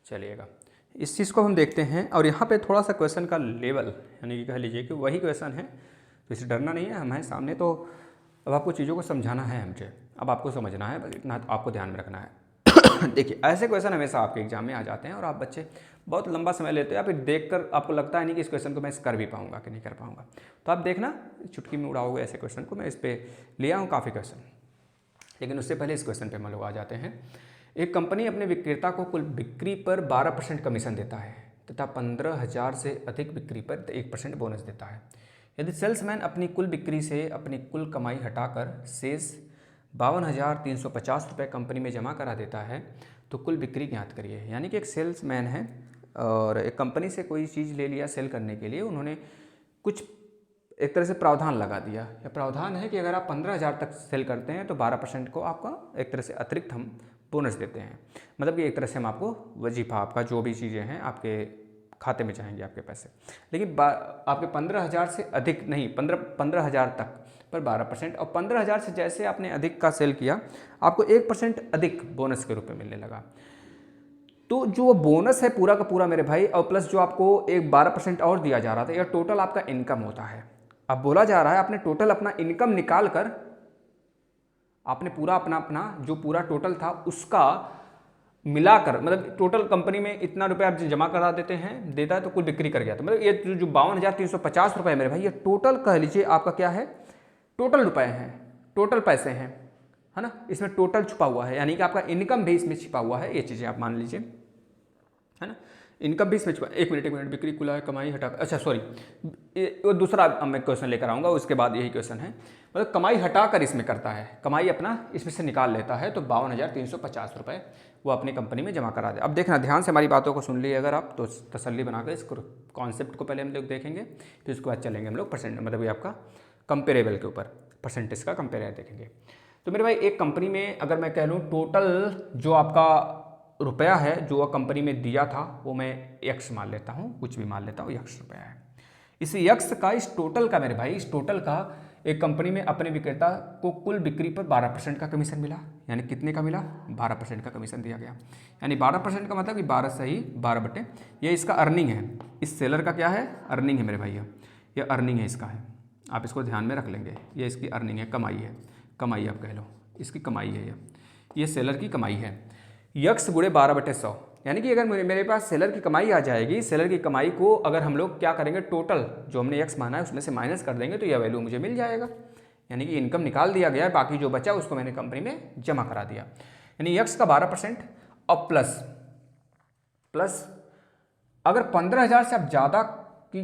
चलिएगा। इस चीज़ को हम देखते हैं, और यहाँ पे थोड़ा सा क्वेश्चन का लेवल यानी कि कह लीजिए कि वही क्वेश्चन है, तो इससे डरना नहीं है, हमारे सामने तो अब आपको चीज़ों को समझाना है मुझे, अब आपको समझना है, बस इतना आपको ध्यान में रखना है। देखिए ऐसे क्वेश्चन हमेशा आपके एग्जाम में आ जाते हैं और आप बच्चे बहुत लंबा समय लेते हैं, या फिर देखकर आपको लगता है नहीं कि इस क्वेश्चन को मैं कर भी पाऊंगा कि नहीं कर पाऊंगा, तो आप देखना चुटकी में उड़ाओगे ऐसे क्वेश्चन को। मैं इस पर ले आऊँ काफ़ी क्वेश्चन, लेकिन उससे पहले इस क्वेश्चन पर हम लोग आ जाते हैं। एक कंपनी अपने विक्रेता को कुल बिक्री पर 12% कमीशन देता है तथा 15,000 से अधिक बिक्री पर 1% बोनस देता है। यदि सेल्समैन अपनी कुल बिक्री से अपनी कुल कमाई हटाकर शेष 52,350 रुपये कंपनी में जमा करा देता है तो कुल बिक्री ज्ञात करिए। यानी कि एक सेल्समैन है और एक कंपनी से कोई चीज़ ले लिया सेल करने के लिए, उन्होंने कुछ एक तरह से प्रावधान लगा दिया। यह प्रावधान है कि अगर आप 15,000 तक सेल करते हैं तो 12% को आपका एक तरह से अतिरिक्त हम बोनस देते हैं। मतलब कि एक तरह से हम आपको वजीफा, आपका जो भी चीज़ें हैं आपके खाते में जाएंगे आपके पैसे। लेकिन आपके 15,000 से अधिक नहीं, 15,000 तक पर 12%, और 15,000 से जैसे आपने अधिक का सेल किया आपको 1% अधिक बोनस के रूप में मिलने लगा। तो जो बोनस है पूरा का पूरा मेरे भाई, और प्लस जो आपको एक 12% और दिया जा रहा था, यह टोटल आपका इनकम होता है। अब बोला जा रहा है आपने टोटल अपना इनकम निकाल कर आपने पूरा अपना जो पूरा टोटल था उसका मिलाकर, मतलब टोटल कंपनी में इतना रुपये आप जमा करा देते हैं, देता है तो कुल बिक्री कर गया। तो मतलब ये जो 52,350 रुपये मेरे भाई, ये टोटल कह लीजिए आपका क्या है, टोटल रुपए हैं, टोटल पैसे हैं, है ना। इसमें टोटल छुपा हुआ है, यानी कि आपका इनकम भी इसमें छिपा हुआ है, ये चीज़ें आप मान लीजिए, है ना। इनकम भी इसमें एक मिनट बिक्री कुल आय कमाई हटा, अच्छा सॉरी, वो दूसरा अब मैं क्वेश्चन लेकर आऊँगा, उसके बाद यही क्वेश्चन है। मतलब कमाई हटाकर इसमें करता है, कमाई अपना इसमें से निकाल लेता है, तो 52,350 रुपये वो अपनी कंपनी में जमा करा दे। अब देखना ध्यान से हमारी बातों को सुन लिए अगर आप, तो तसल्ली बनाकर इस कॉन्सेप्ट को पहले हम लोग देखेंगे, फिर उसके बाद चलेंगे हम लोग परसेंट, मतलब ये आपका कंपेरेबल के ऊपर परसेंटेज का कंपेयर देखेंगे। तो मेरे भाई एक कंपनी में अगर मैं कह लूँ टोटल जो आपका रुपया है जो वह कंपनी में दिया था वो मैं x मान लेता हूँ, कुछ भी मान लेता हूँ, x रुपया है। इस x का, इस टोटल का मेरे भाई, इस टोटल का एक कंपनी में अपने विक्रेता को कुल बिक्री पर 12% का कमीशन मिला। यानी कितने का मिला? 12% का कमीशन दिया गया। यानी 12% का मतलब कि 12 सही 12 बटे, ये इसका अर्निंग है। इस सेलर का क्या है? अर्निंग है मेरे भैया, ये अर्निंग है इसका है, आप इसको ध्यान में रख लेंगे। ये इसकी अर्निंग है, कमाई है, कमाई आप कह लो, इसकी कमाई है ये सेलर की कमाई है। यक्स गुणे 12/100, यानी कि अगर मेरे पास सेलर की कमाई आ जाएगी, सेलर की कमाई को अगर हम लोग क्या करेंगे, टोटल जो हमने यक्स माना है उसमें से माइनस कर देंगे तो यह वैल्यू मुझे मिल जाएगा। यानी कि इनकम निकाल दिया गया है, बाकी जो बचा उसको मैंने कंपनी में जमा करा दिया। यानी यक्स का 12% और प्लस अगर 15,000 से आप ज़्यादा की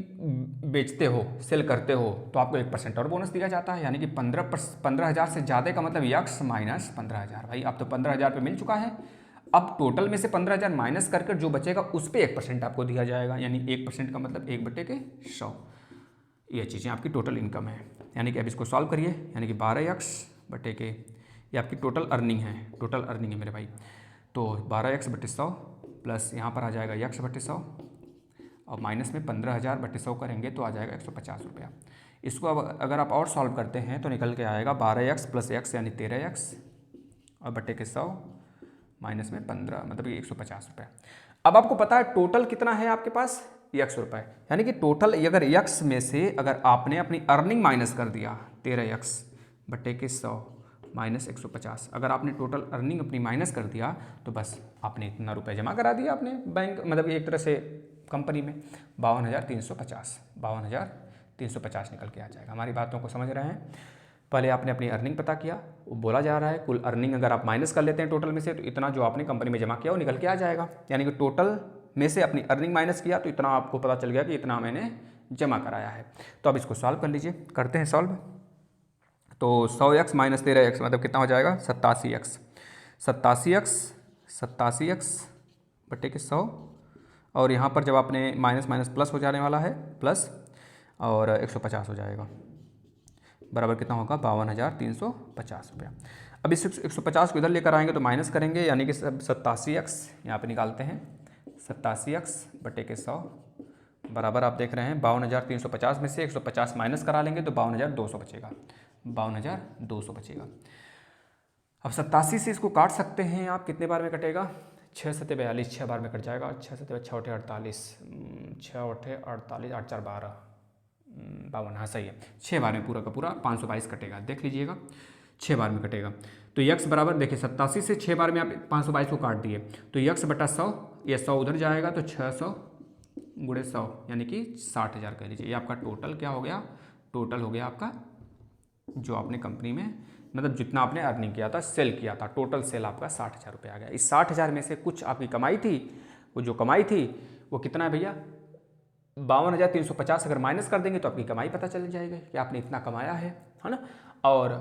बेचते हो, सेल करते हो, तो आपको 1% और बोनस दिया जाता है। यानी कि 15,000 से ज़्यादा का मतलब यक्स माइनस 15,000। भाई अब तो 15,000 पे मिल चुका है, अब टोटल में से 15,000 माइनस करके जो बचेगा उस पर 1% आपको दिया जाएगा। यानी 1% का मतलब 1/100। ये चीज़ें आपकी टोटल इनकम है। यानी कि अब इसको सॉल्व करिए, यानी कि 12x बटे के, ये आपकी टोटल अर्निंग है, टोटल अर्निंग है मेरे भाई। तो 12x/100 प्लस यहाँ पर आ जाएगा x/100 और माइनस में 15,000/100 करेंगे तो आ जाएगा 150 रुपया। इसको अब अगर आप और सॉल्व करते हैं तो निकल के आएगा 12x + x यानी 13x और बटे के 100 माइनस में 15 मतलब 150 रुपये। अब आपको पता है टोटल कितना है आपके पास, x रुपये। यानी कि टोटल अगर x में से अगर आपने अपनी अर्निंग माइनस कर दिया 13x बटे के 100 माइनस 150, अगर आपने टोटल अर्निंग अपनी माइनस कर दिया तो बस आपने इतना रुपये जमा करा दिया आपने बैंक, मतलब एक तरह से कंपनी में 52,350 निकल के आ जाएगा। हमारी बातों को समझ रहे हैं? पहले आपने अपनी अर्निंग पता किया, वो बोला जा रहा है कुल अर्निंग अगर आप माइनस कर लेते हैं टोटल में से तो इतना जो आपने कंपनी में जमा किया वो निकल के आ जाएगा। यानी कि टोटल में से अपनी अर्निंग माइनस किया तो इतना आपको पता चल गया कि इतना मैंने जमा कराया है। तो अब इसको सॉल्व कर लीजिए, करते हैं सॉल्व। तो 100x माइनस 13x मतलब कितना हो जाएगा? 87x बटे के 100 और यहाँ पर जब आपने माइनस माइनस प्लस हो जाने वाला है, प्लस और 150 हो जाएगा, बराबर कितना होगा? 52,350 रुपया। अब इस 150 को इधर लेकर आएंगे तो माइनस करेंगे, यानी कि 87x यहाँ पे निकालते हैं, 87x बटे के 100 बराबर आप देख रहे हैं 52,350 में से 150 माइनस करा लेंगे तो 52,200 बचेगा, 52,200 बचेगा। अब 87 से इसको काट सकते हैं आप, कितने बार में कटेगा? 6 × 7 = 42, 6 बार में कट जाएगा। 6 × 7 = 6 × 8 = 48, 6 × 8 = 48, 8 × 4 = 12, 52, हाँ सही है। 6 बार में पूरा का पूरा 522 कटेगा, देख लीजिएगा 6 बार में कटेगा। तो यक्स बराबर देखिए 87 से 6 बार में आप 522 को काट दिए तो यक्स बटा 100, ये 100 उधर जाएगा तो 600 × 100 यानी कि 60,000 कह लीजिए। ये आपका टोटल क्या हो गया? टोटल हो गया आपका जो आपने कंपनी में मतलब जितना आपने अर्निंग किया था, सेल किया था, टोटल सेल आपका 60,000 रुपये आ गया। इस 60,000 में से कुछ आपकी कमाई थी, वो जो कमाई थी वो कितना है भैया? 52,350 अगर माइनस कर देंगे तो आपकी कमाई पता चल जाएगी कि आपने इतना कमाया है ना। और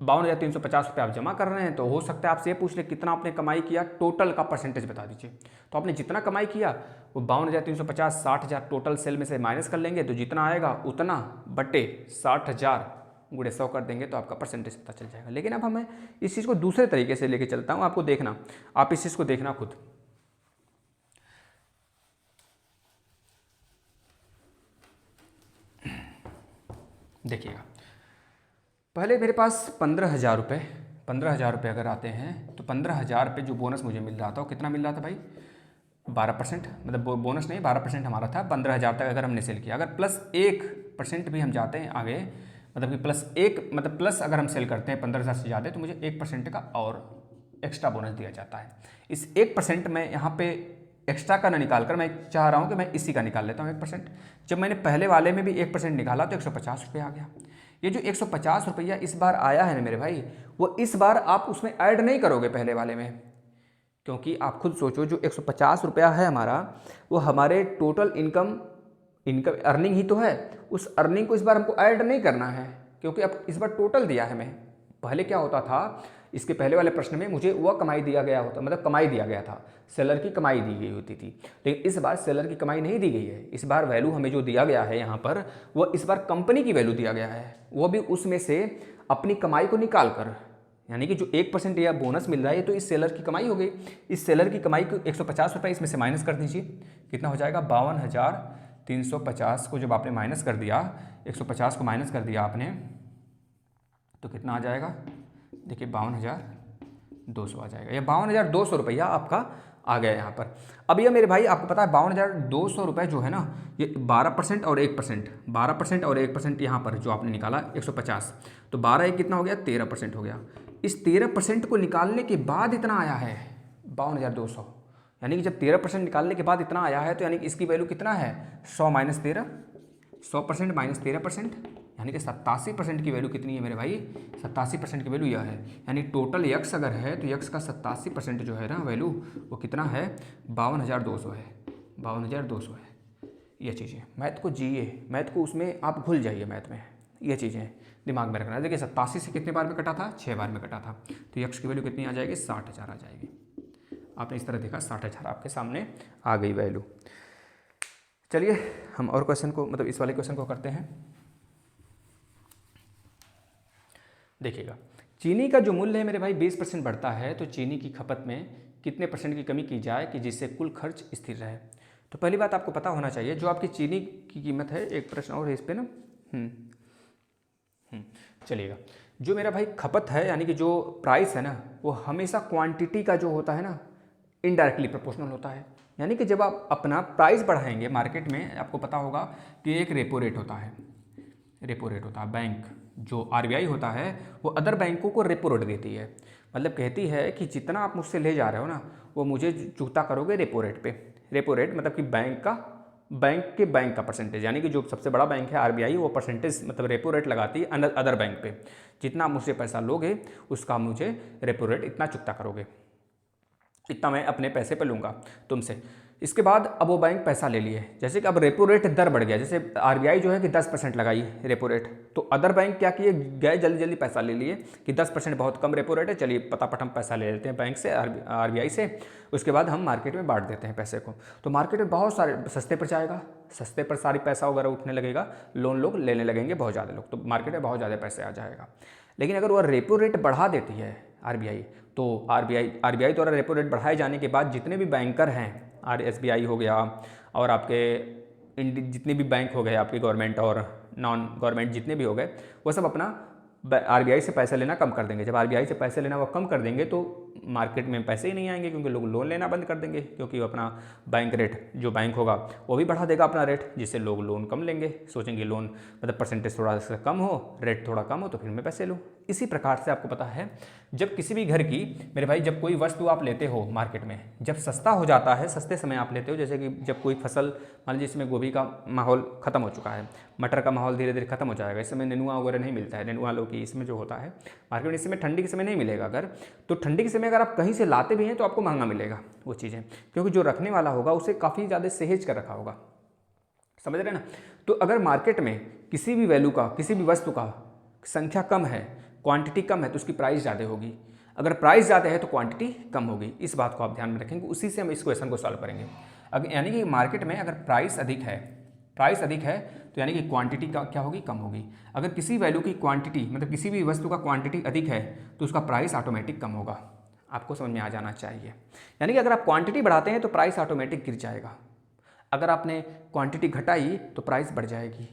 52,350 रुपये आप जमा कर रहे हैं तो हो सकता है आपसे ये पूछ ले कितना आपने कमाई किया, टोटल का परसेंटेज बता दीजिए। तो आपने जितना कमाई किया वो 52,350 60,000 टोटल सेल में से माइनस कर लेंगे तो जितना आएगा उतना बटे 60,000 × 100 कर देंगे तो आपका परसेंटेज पता चल जाएगा। लेकिन अब हमें इस चीज़ को दूसरे तरीके से लेके चलता हूँ, आपको देखना, आप इस चीज़ को देखना खुद। देखिएगा पहले मेरे पास 15,000 रुपये अगर आते हैं तो 15,000 पे जो बोनस मुझे मिल रहा था वो कितना मिल रहा था भाई? 12%, मतलब बोनस नहीं 12% हमारा था। 15,000 तक अगर हमने सेल किया, अगर +1% भी हम जाते हैं आगे, मतलब कि प्लस अगर हम सेल करते हैं 15,000 से ज़्यादा तो मुझे 1% का और एक्स्ट्रा बोनस दिया जाता है। इस 1% में यहाँ पे एक्स्ट्रा का ना निकाल कर मैं चाह रहा हूँ कि मैं इसी का निकाल लेता हूँ 1%। जब मैंने पहले वाले में भी 1% निकाला तो 150 रुपये आ गया। ये जो 150 रुपया इस बार आया है ना मेरे भाई, वो इस बार आप उसमें ऐड नहीं करोगे पहले वाले में, क्योंकि आप खुद सोचो, जो 150 रुपया है हमारा, वो हमारे टोटल इनकम अर्निंग ही तो है। उस अर्निंग को इस बार हमको ऐड नहीं करना है, क्योंकि अब इस बार टोटल दिया है हमें। पहले क्या होता था, इसके पहले वाले प्रश्न में मुझे वह कमाई दिया गया होता, मतलब कमाई दिया गया था, सेलर की कमाई दी गई होती थी। लेकिन इस बार सेलर की कमाई नहीं दी गई है। इस बार वैल्यू हमें जो दिया गया है यहाँ पर, वह इस बार कंपनी की वैल्यू दिया गया है, वो भी उसमें से अपनी कमाई को निकाल कर। यानी कि जो 1% या बोनस मिल रहा है, तो इस सेलर की कमाई हो गई। इस सेलर की कमाई को 150 रुपये इसमें से माइनस कर दीजिए, कितना हो जाएगा 52,350 को जब आपने माइनस कर दिया, 150 को माइनस कर दिया आपने, तो कितना आ जाएगा, देखिए 52,200 आ जाएगा, या 52,200 रुपया आपका आ गया यहाँ पर। अब ये मेरे भाई आपको पता है 52,200 रुपये जो है ना, ये 12% और 1%, 12% और 1% यहाँ पर जो आपने निकाला 150, तो 12 एक कितना हो गया, 13% हो गया। इस 13% को निकालने के बाद इतना आया है 52,200, यानी कि जब 13% निकालने के बाद इतना आया है, तो यानी कि इसकी वैल्यू कितना है, 100 माइनस 13, 100% माइनस 13%, यानी कि 87% की वैल्यू कितनी है मेरे भाई, 87% की वैल्यू यह है। यानी टोटल यक्स अगर है, तो यक्स का 87% जो है ना वैल्यू, वो कितना है 52,200 है, 52,200 है। ये चीज़ें मैथ को जिए, मैथ को उसमें आप भूल जाइए, मैथ में ये चीज़ें दिमाग में रखना है। देखिए 87 से कितने बार में कटा था, 6 बार में कटा था, तो यक्स की वैल्यू कितनी आ जाएगी, 60,000 आ जाएगी। आपने इस तरह देखा, 60,000 आपके सामने आ गई वैल्यू। चलिए हम और क्वेश्चन को, मतलब इस वाले क्वेश्चन को करते हैं। देखिएगा, चीनी का जो मूल्य है मेरे भाई 20% बढ़ता है, तो चीनी की खपत में कितने परसेंट की कमी की जाए कि जिससे कुल खर्च स्थिर रहे। तो पहली बात आपको पता होना चाहिए, जो आपकी चीनी की कीमत है, एक प्रश्न और है इस पर ना, चलिएगा, जो मेरा भाई खपत है, यानी कि जो प्राइस है ना, वो हमेशा क्वांटिटी का जो होता है ना, इनडायरेक्टली प्रोपोर्शनल होता है। यानी कि जब आप अपना प्राइस बढ़ाएंगे मार्केट में, आपको पता होगा कि एक रेपो रेट होता है, रेपो रेट होता है, बैंक जो आरबीआई होता है, वो अदर बैंकों को रेपो रेट देती है, मतलब कहती है कि जितना आप मुझसे ले जा रहे हो ना, वो मुझे चुकता करोगे रेपो रेट पे। रेपो रेट मतलब कि बैंक का परसेंटेज, यानी कि जो सबसे बड़ा बैंक है आरबीआई, वो परसेंटेज मतलब रेपो रेट लगाती है अदर बैंक पे। जितना मुझसे पैसा लोगे, उसका मुझे रेपो रेट इतना चुकता करोगे, इतना मैं अपने पैसे पे लूँगा तुमसे। इसके बाद अब वो बैंक पैसा ले लिए, जैसे कि अब रेपो रेट दर बढ़ गया, जैसे आरबीआई जो है कि 10% लगाई रेपो रेट, तो अदर बैंक क्या किए, गए जल्दी जल्दी पैसा ले लिए कि 10% बहुत कम रेपो रेट है, चलिए पटापट हम पैसा ले लेते हैं बैंक से, आरबीआई से। उसके बाद हम मार्केट में बांट देते हैं पैसे को, तो मार्केट में बहुत सारे सस्ते पर जाएगा, सस्ते पर सारी पैसा वगैरह उठने लगेगा, लोन लोग लेने लगेंगे बहुत ज़्यादा लोग, तो मार्केट में बहुत ज़्यादा पैसे आ जाएगा। लेकिन अगर वह रेपो रेट बढ़ा देती है आरबीआई, तो आरबीआई द्वारा रेपो रेट बढ़ाए जाने के बाद जितने भी बैंकर हैं, एसबीआई हो गया, और आपके जितने भी बैंक हो गए आपके गवर्नमेंट और नॉन गवर्नमेंट जितने भी हो गए, वो सब अपना आरबीआई से पैसा लेना कम कर देंगे। जब आरबीआई से पैसे लेना वो कम कर देंगे, तो मार्केट में पैसे ही नहीं आएंगे, क्योंकि लोग लोन लेना बंद कर देंगे, क्योंकि वो अपना बैंक रेट, जो बैंक होगा वो भी बढ़ा देगा अपना रेट, जिससे लोग लोन कम लेंगे, सोचेंगे लोन मतलब परसेंटेज थोड़ा सा कम हो, रेट थोड़ा कम हो, तो फिर मैं पैसे लूँ। इसी प्रकार से आपको पता है, जब किसी भी घर की मेरे भाई, जब कोई वस्तु आप लेते हो मार्केट में, जब सस्ता हो जाता है, सस्ते समय आप लेते हो, जैसे कि जब कोई फसल, मान लीजिए इसमें गोभी का माहौल ख़त्म हो चुका है, मटर का माहौल धीरे धीरे खत्म हो जाएगा, इस समय नेनुआ वगैरह नहीं मिलता है, नेनुआ लौकी इसमें जो होता है मार्केट में, इस समय ठंडी के समय नहीं मिलेगा। अगर तो ठंडी के समय अगर आप कहीं से लाते भी हैं, तो आपको महंगा मिलेगा वो चीज़ें, क्योंकि जो रखने वाला होगा उसे काफ़ी ज़्यादा सहेज कर रखा होगा, समझ रहे ना। तो अगर मार्केट में किसी भी वैल्यू का, किसी भी वस्तु का संख्या कम है, क्वांटिटी कम है, तो उसकी प्राइस ज़्यादा होगी। अगर प्राइस ज़्यादा है तो क्वांटिटी कम होगी। इस बात को आप ध्यान में रखेंगे, उसी से हम इस क्वेश्चन को सॉल्व करेंगे। अगर यानी कि मार्केट में अगर प्राइस अधिक है तो यानी कि क्वांटिटी का क्या होगी, कम होगी। अगर किसी वैल्यू की क्वांटिटी, मतलब किसी भी वस्तु का क्वांटिटी अधिक है, तो उसका प्राइस ऑटोमेटिक कम होगा। आपको समझ में आ जाना चाहिए। यानी कि अगर आप क्वांटिटी बढ़ाते हैं तो प्राइस ऑटोमेटिक गिर जाएगा, अगर आपने क्वांटिटी घटाई तो प्राइस बढ़ जाएगी।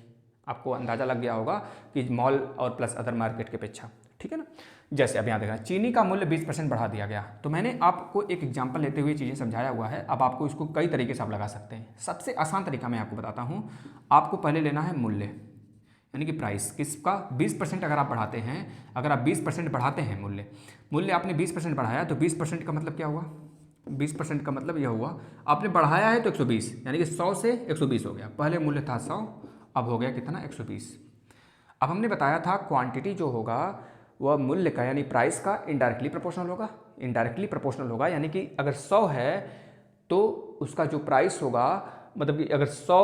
आपको अंदाज़ा लग गया होगा कि मॉल और प्लस अदर मार्केट के अपेक्षा, ठीक है ना। जैसे अब यहाँ देखना, चीनी का मूल्य 20% बढ़ा दिया गया, तो मैंने आपको एक एग्जांपल लेते हुए चीज़ें समझाया हुआ है। अब आपको इसको कई तरीके से आप लगा सकते हैं। सबसे आसान तरीका मैं आपको बताता हूँ। आपको पहले लेना है मूल्य, यानी कि प्राइस किसका, 20% अगर आप बढ़ाते हैं, अगर आप 20% बढ़ाते हैं मूल्य आपने 20% बढ़ाया, तो 20% का मतलब क्या हुआ, 20% का मतलब यह हुआ आपने बढ़ाया है तो 120, यानी कि 100 से 120 हो गया। पहले मूल्य था 100, अब हो गया कितना, 120। अब हमने बताया था क्वांटिटी जो होगा वह मूल्य का यानी प्राइस का इनडायरेक्टली प्रोपोर्शनल होगा। इनडायरेक्टली प्रोपोर्शनल होगा यानी कि अगर 100 है तो उसका जो प्राइस होगा, मतलब कि अगर 100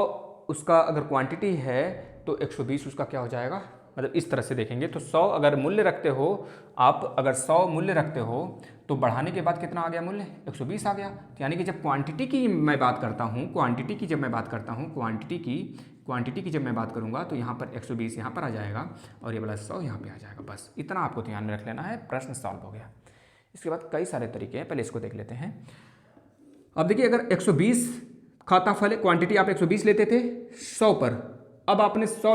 उसका अगर क्वांटिटी है तो 120 उसका क्या हो जाएगा, मतलब इस तरह से देखेंगे तो 100 अगर मूल्य रखते हो आप, अगर 100 मूल्य रखते हो तो बढ़ाने के बाद कितना आ गया मूल्य, 120 आ गया। तो यानी कि जब क्वांटिटी की मैं बात करता हूँ, क्वांटिटी की जब मैं बात करता हूँ, क्वांटिटी की जब मैं बात करूँगा तो यहाँ पर 120 यहाँ पर आ जाएगा और ये वाला 100 यहाँ पे आ जाएगा। बस इतना आपको ध्यान में रख लेना है, प्रश्न सॉल्व हो गया। इसके बाद कई सारे तरीके हैं, पहले इसको देख लेते हैं। अब देखिए अगर 120 खाता फल है, क्वांटिटी आप 120 लेते थे 100 पर, अब आपने 100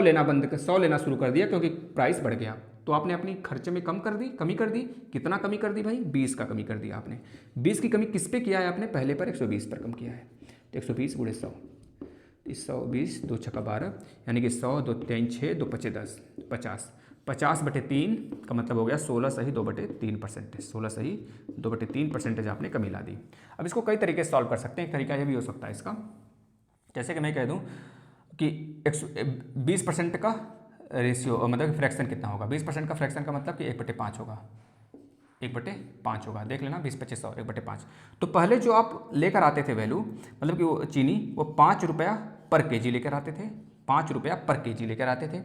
लेना शुरू कर दिया क्योंकि प्राइस बढ़ गया, तो आपने अपनी खर्चे में कमी कर दी। कितना कमी कर दी भाई, 20 का कमी कर दिया आपने। 20 की कमी किस पे किया है आपने, पहले पर 120 पर कम किया है। तो 120 गुणे 100, 120 2 छक्का 12, यानी कि 100 2 3 6 2 5 10 50, 50/3 का मतलब हो गया 16 सही 2/3%। 16 सही 2/3% आपने कमी ला दी। अब इसको कई तरीके से सॉल्व कर सकते हैं। एक तरीका ये भी हो सकता है इसका, जैसे कि मैं कह दूं कि 20% का रेशियो, मतलब फ्रैक्शन कितना होगा, 20% का फ्रैक्शन का मतलब कि 1/5 होगा, 1/5 होगा। देख लेना 20 25 100 1/5। तो पहले जो आप लेकर आते थे वैल्यू, मतलब कि वो चीनी, वो 5 रुपया पर केजी लेकर आते थे, 5 रुपया पर केजी लेकर आते थे।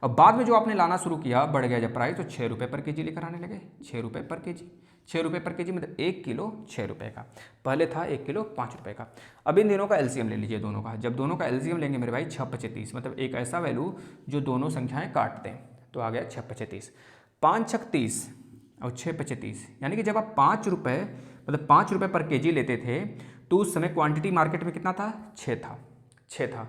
अब बाद में जो आपने लाना शुरू किया, बढ़ गया जब प्राइस, तो 6 रुपये पर केजी लेकर आने लगे। 6 रुपये पर केजी, 6 रुपये पर केजी मतलब 1 किलो 6 रुपये का, पहले था 1 किलो 5 रुपये का। अब इन दोनों का एलसीएम ले लीजिए दोनों का। जब दोनों का एलसीएम लेंगे मेरे भाई 6 5 30, मतलब एक ऐसा वैल्यू जो दोनों संख्याएं काट दें, तो आ गया 6 5 30, 5 6 30 और 6 5 30, यानी कि जब आप 5 रुपये मतलब 5 रुपये पर केजी लेते थे तो उस समय क्वांटिटी मार्केट में कितना था, 6 था।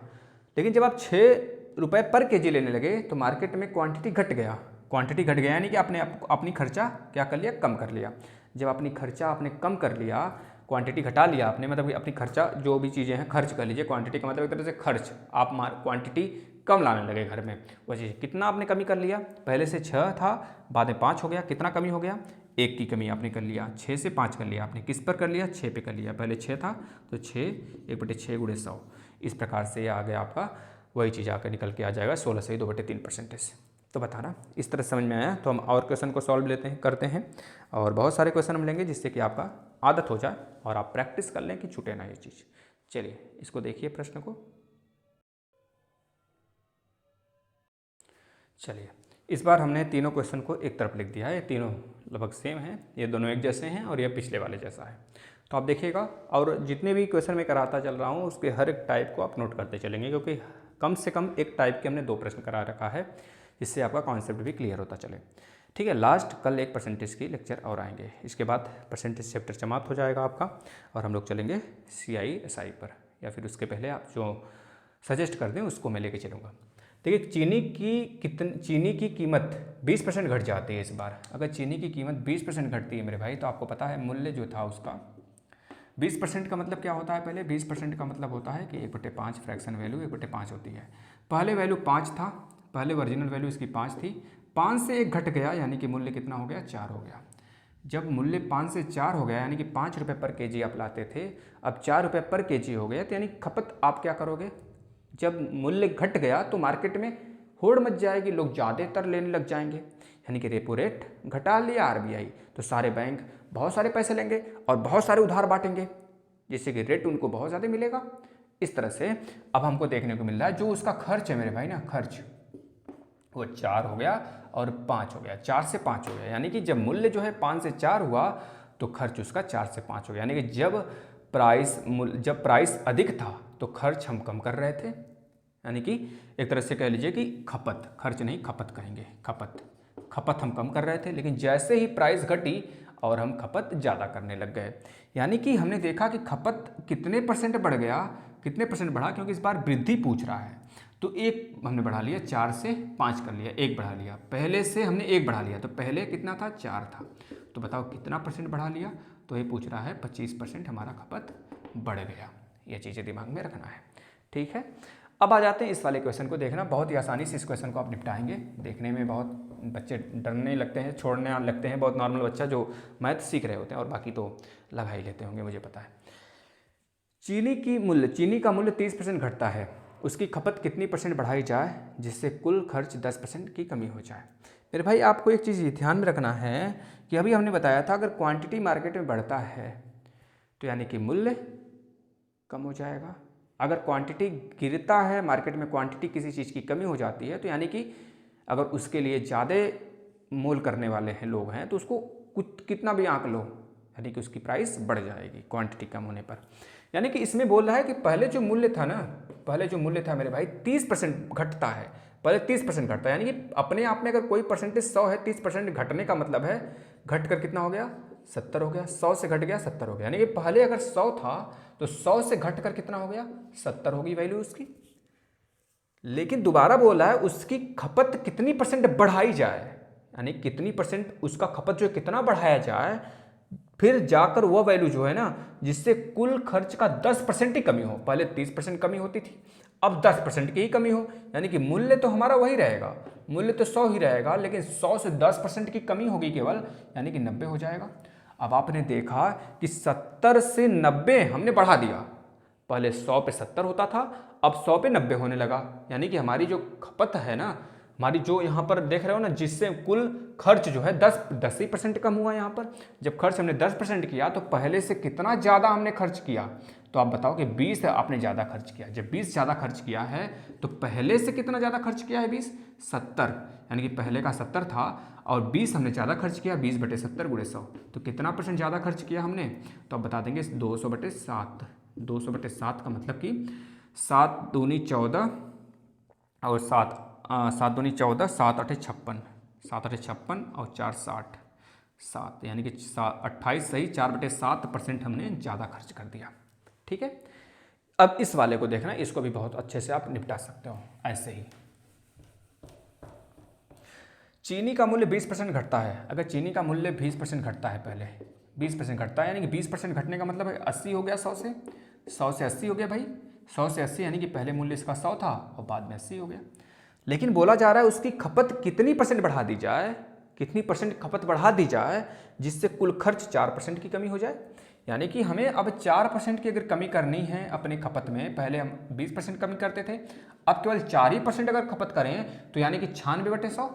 लेकिन जब आप 6 रुपये पर केजी लेने लगे तो मार्केट में क्वांटिटी घट गया, यानी कि आपने अपनी खर्चा क्या कर लिया, कम कर लिया। जब अपनी खर्चा आपने कम कर लिया, क्वांटिटी घटा लिया आपने, मतलब कि अपनी खर्चा जो भी चीज़ें हैं खर्च कर लीजिए, क्वांटिटी का मतलब एक तरह से खर्च, आप क्वांटिटी कम लाने लगे घर में। वो चीज़ कितना आपने कमी कर लिया, पहले से 6 था बाद में 5 हो गया, कितना कमी हो गया, 1 की कमी आपने कर लिया, 6 से 5 कर लिया आपने। किस पर कर लिया, 6 पे कर लिया। पहले 6 था तो 6 1/6 गुणे 100, इस प्रकार से ये आ गया आपका, वही चीज़ आकर निकल के आ जाएगा 16 सही 2/3%। तो बताना इस तरह समझ में आया। तो हम और क्वेश्चन को सॉल्व करते हैं और बहुत सारे क्वेश्चन हम लेंगे जिससे कि आपका आदत हो जाए और आप प्रैक्टिस कर लें कि छूटे ना ये चीज़। चलिए इसको देखिए प्रश्न को। चलिए इस बार हमने तीनों क्वेश्चन को एक तरफ लिख दिया है, तीनों लगभग सेम हैं, ये दोनों एक जैसे हैं और ये पिछले वाले जैसा है। तो आप देखिएगा, और जितने भी क्वेश्चन मैं कराता चल रहा हूँ उसके हर एक टाइप को आप नोट करते चलेंगे, क्योंकि कम से कम एक टाइप के हमने 2 प्रश्न करा रखा है, जिससे आपका कॉन्सेप्ट भी क्लियर होता चले। ठीक है, लास्ट कल एक परसेंटेज की लेक्चर और आएंगे, इसके बाद परसेंटेज चैप्टर समाप्त हो जाएगा आपका और हम लोग चलेंगे CISI पर, या फिर उसके पहले आप जो सजेस्ट कर दें उसको मैं लेके चलूँगा। देखिए चीनी की कीमत 20% घट जाती है इस बार। अगर चीनी की कीमत 20% घटती है मेरे भाई, तो आपको पता है मूल्य जो था उसका 20% का मतलब क्या होता है, पहले 20% का मतलब होता है कि 1/5 फ्रैक्शन वैल्यू 1/5 होती है। पहले वैल्यू 5 था, पहले ओरिजिनल वैल्यू इसकी 5 थी, 5 से 1 घट गया यानी कि मूल्य कितना हो गया, 4 हो गया। जब मूल्य 5 से 4 हो गया यानी कि 5 रुपये पर केजी आप लाते थे, अब 4 रुपये पर केजी हो गया, तो यानी खपत आप क्या करोगे, जब मूल्य घट गया तो मार्केट में होड़ मच जाएगी, लोग ज़्यादातर लेने लग जाएंगे, यानी कि रेपो रेट घटा लिया RBI, तो सारे बैंक बहुत सारे पैसे लेंगे और बहुत सारे उधार बांटेंगे, जिससे कि रेट उनको बहुत ज़्यादा मिलेगा। इस तरह से अब हमको देखने को मिल रहा है जो उसका खर्च है मेरे भाई ना, खर्च वो 4 हो गया और 5 हो गया, 4 से 5 हो गया, यानी कि जब मूल्य जो है 5 से 4 हुआ तो खर्च उसका 4 से 5 हो गया, यानी कि जब प्राइस अधिक था तो खर्च हम कम कर रहे थे, यानी कि एक तरह से कह लीजिए कि खपत, खर्च नहीं खपत कहेंगे, खपत हम कम कर रहे थे, लेकिन जैसे ही प्राइस घटी और हम खपत ज़्यादा करने लग गए, यानी कि हमने देखा कि खपत कितने परसेंट बढ़ गया, कितने परसेंट बढ़ा, क्योंकि इस बार वृद्धि पूछ रहा है, तो 1 हमने बढ़ा लिया, 4 से 5 कर लिया, 1 बढ़ा लिया, पहले से हमने 1 बढ़ा लिया, तो पहले कितना था, 4 था, तो बताओ कितना परसेंट बढ़ा लिया, तो ये पूछ रहा है 25% हमारा खपत बढ़ गया। ये चीज़ें दिमाग में रखना है, ठीक है। अब आ जाते हैं इस वाले क्वेश्चन को, देखना बहुत ही आसानी से इस क्वेश्चन को आप निपटाएंगे। देखने में बहुत बच्चे डरने लगते हैं, छोड़ने लगते हैं, बहुत नॉर्मल बच्चा जो मैथ सीख रहे होते हैं, और बाकी तो लगा ही लेते होंगे, मुझे पता है। चीनी का मूल्य 30% घटता है, उसकी खपत कितनी परसेंट बढ़ाई जाए जिससे कुल खर्च 10% की कमी हो जाए। मेरे भाई आपको एक चीज़ ये ध्यान में रखना है कि अभी हमने बताया था अगर क्वांटिटी मार्केट में बढ़ता है तो यानी कि मूल्य कम हो जाएगा। अगर क्वांटिटी गिरता है, मार्केट में क्वांटिटी किसी चीज़ की कमी हो जाती है, तो यानी कि अगर उसके लिए ज़्यादा मोल करने वाले हैं लोग हैं तो उसको कुछ कितना भी आंक लो, यानी कि उसकी प्राइस बढ़ जाएगी क्वांटिटी कम होने पर। यानी कि इसमें बोल रहा है कि पहले जो मूल्य था ना, पहले जो मूल्य था मेरे भाई 30% घटता है, पहले 30% घटता है, यानी कि अपने आप में अगर कोई परसेंटेज 100 है, 30% घटने का मतलब है घट कर कितना हो गया, 70 हो गया। 100 से घट गया 70 हो गया, यानी कि पहले अगर 100 था तो 100 से घट कर कितना हो गया, 70 होगी वैल्यू उसकी। लेकिन दोबारा बोला है उसकी खपत कितनी परसेंट बढ़ाई जाए, यानी कितनी परसेंट उसका खपत जो कितना बढ़ाया जाए, फिर जाकर वह वैल्यू जो है ना जिससे कुल खर्च का 10% ही कमी हो। पहले 30% कमी होती थी, अब 10% की ही कमी हो, यानी कि मूल्य तो हमारा वही रहेगा, मूल्य तो 100 ही रहेगा, लेकिन 100 से 10% की कमी होगी केवल, यानी कि 90 हो जाएगा। अब आपने देखा कि 70 से 90 हमने बढ़ा दिया, पहले 100 पे 70 होता था, अब 100 पे 90 होने लगा, यानी कि हमारी जो खपत है ना, हमारी जो यहाँ पर देख रहे हो ना, जिससे कुल खर्च जो है 10 ही परसेंट कम हुआ। यहाँ पर जब खर्च हमने 10% किया तो पहले से कितना ज़्यादा हमने खर्च किया, तो आप बताओ कि 20 आपने ज़्यादा खर्च किया। जब 20 ज़्यादा खर्च किया है तो पहले से कितना ज़्यादा खर्च किया है, 20 70, यानी कि पहले का 70 था और 20 हमने ज़्यादा खर्च किया, 20/70 × 100, तो कितना परसेंट ज़्यादा खर्च किया हमने, तो आप बता देंगे 200/7। 200/7 का मतलब कि 7 दूनी 14 और 7 दूनी 14, 7 8 56, 7 8 56 और 4 60, 7, यानी कि 28 सही 4/7% हमने ज़्यादा खर्च कर दिया। ठीक है, अब इस वाले को देखना, इसको भी बहुत अच्छे से आप निपटा सकते हो ऐसे ही। चीनी का मूल्य 20% घटता है। अगर चीनी का मूल्य 20% घटता है, पहले 20% घटता है, यानी कि 20% घटने का मतलब है 80 हो गया, 100 से 80 हो गया भाई, 100 से 80, यानी कि पहले मूल्य इसका 100 था और बाद में 80 हो गया। लेकिन बोला जा रहा है उसकी खपत कितनी परसेंट बढ़ा दी जाए, कितनी परसेंट खपत बढ़ा दी जाए जिससे कुल खर्च 4% की कमी हो जाए। यानी कि हमें अब 4% की अगर कमी करनी है अपने खपत में, पहले हम 20% कमी करते थे, अब केवल 4 ही परसेंट अगर खपत करें तो यानी कि 96/100,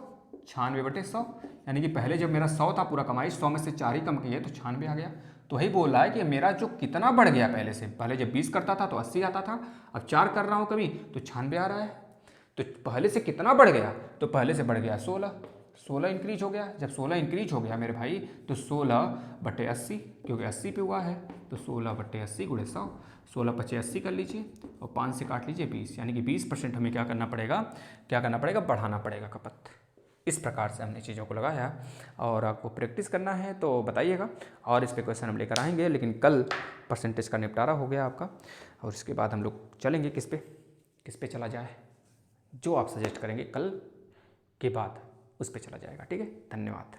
96/100, यानी कि पहले जब मेरा 100 था पूरा कमाई, 100 में से 4 ही कम किए तो 96 आ गया। तो वही बोल रहा है कि मेरा जो कितना बढ़ गया पहले से, पहले जब 20 करता था तो 80 आता था, अब 4 कर रहा हूँ कमी तो 96 आ रहा है। तो पहले से कितना बढ़ गया, तो पहले से बढ़ गया 16 इंक्रीज हो गया। जब 16 इंक्रीज हो गया मेरे भाई तो 16/80, क्योंकि 80 पे हुआ है तो 16/80 × 100, 16×5 = 80 कर लीजिए और 5 से काट लीजिए 20, यानी कि 20% हमें क्या करना पड़ेगा, बढ़ाना पड़ेगा खपत। इस प्रकार से हमने चीज़ों को लगाया और आपको प्रैक्टिस करना है तो बताइएगा, और इस पे क्वेश्चन हम लेकर आएंगे। लेकिन कल परसेंटेज का निपटारा हो गया आपका, और इसके बाद हम लोग चलेंगे किस पे चला जाए, जो आप सजेस्ट करेंगे कल के बाद उस पे चला जाएगा। ठीक है, धन्यवाद।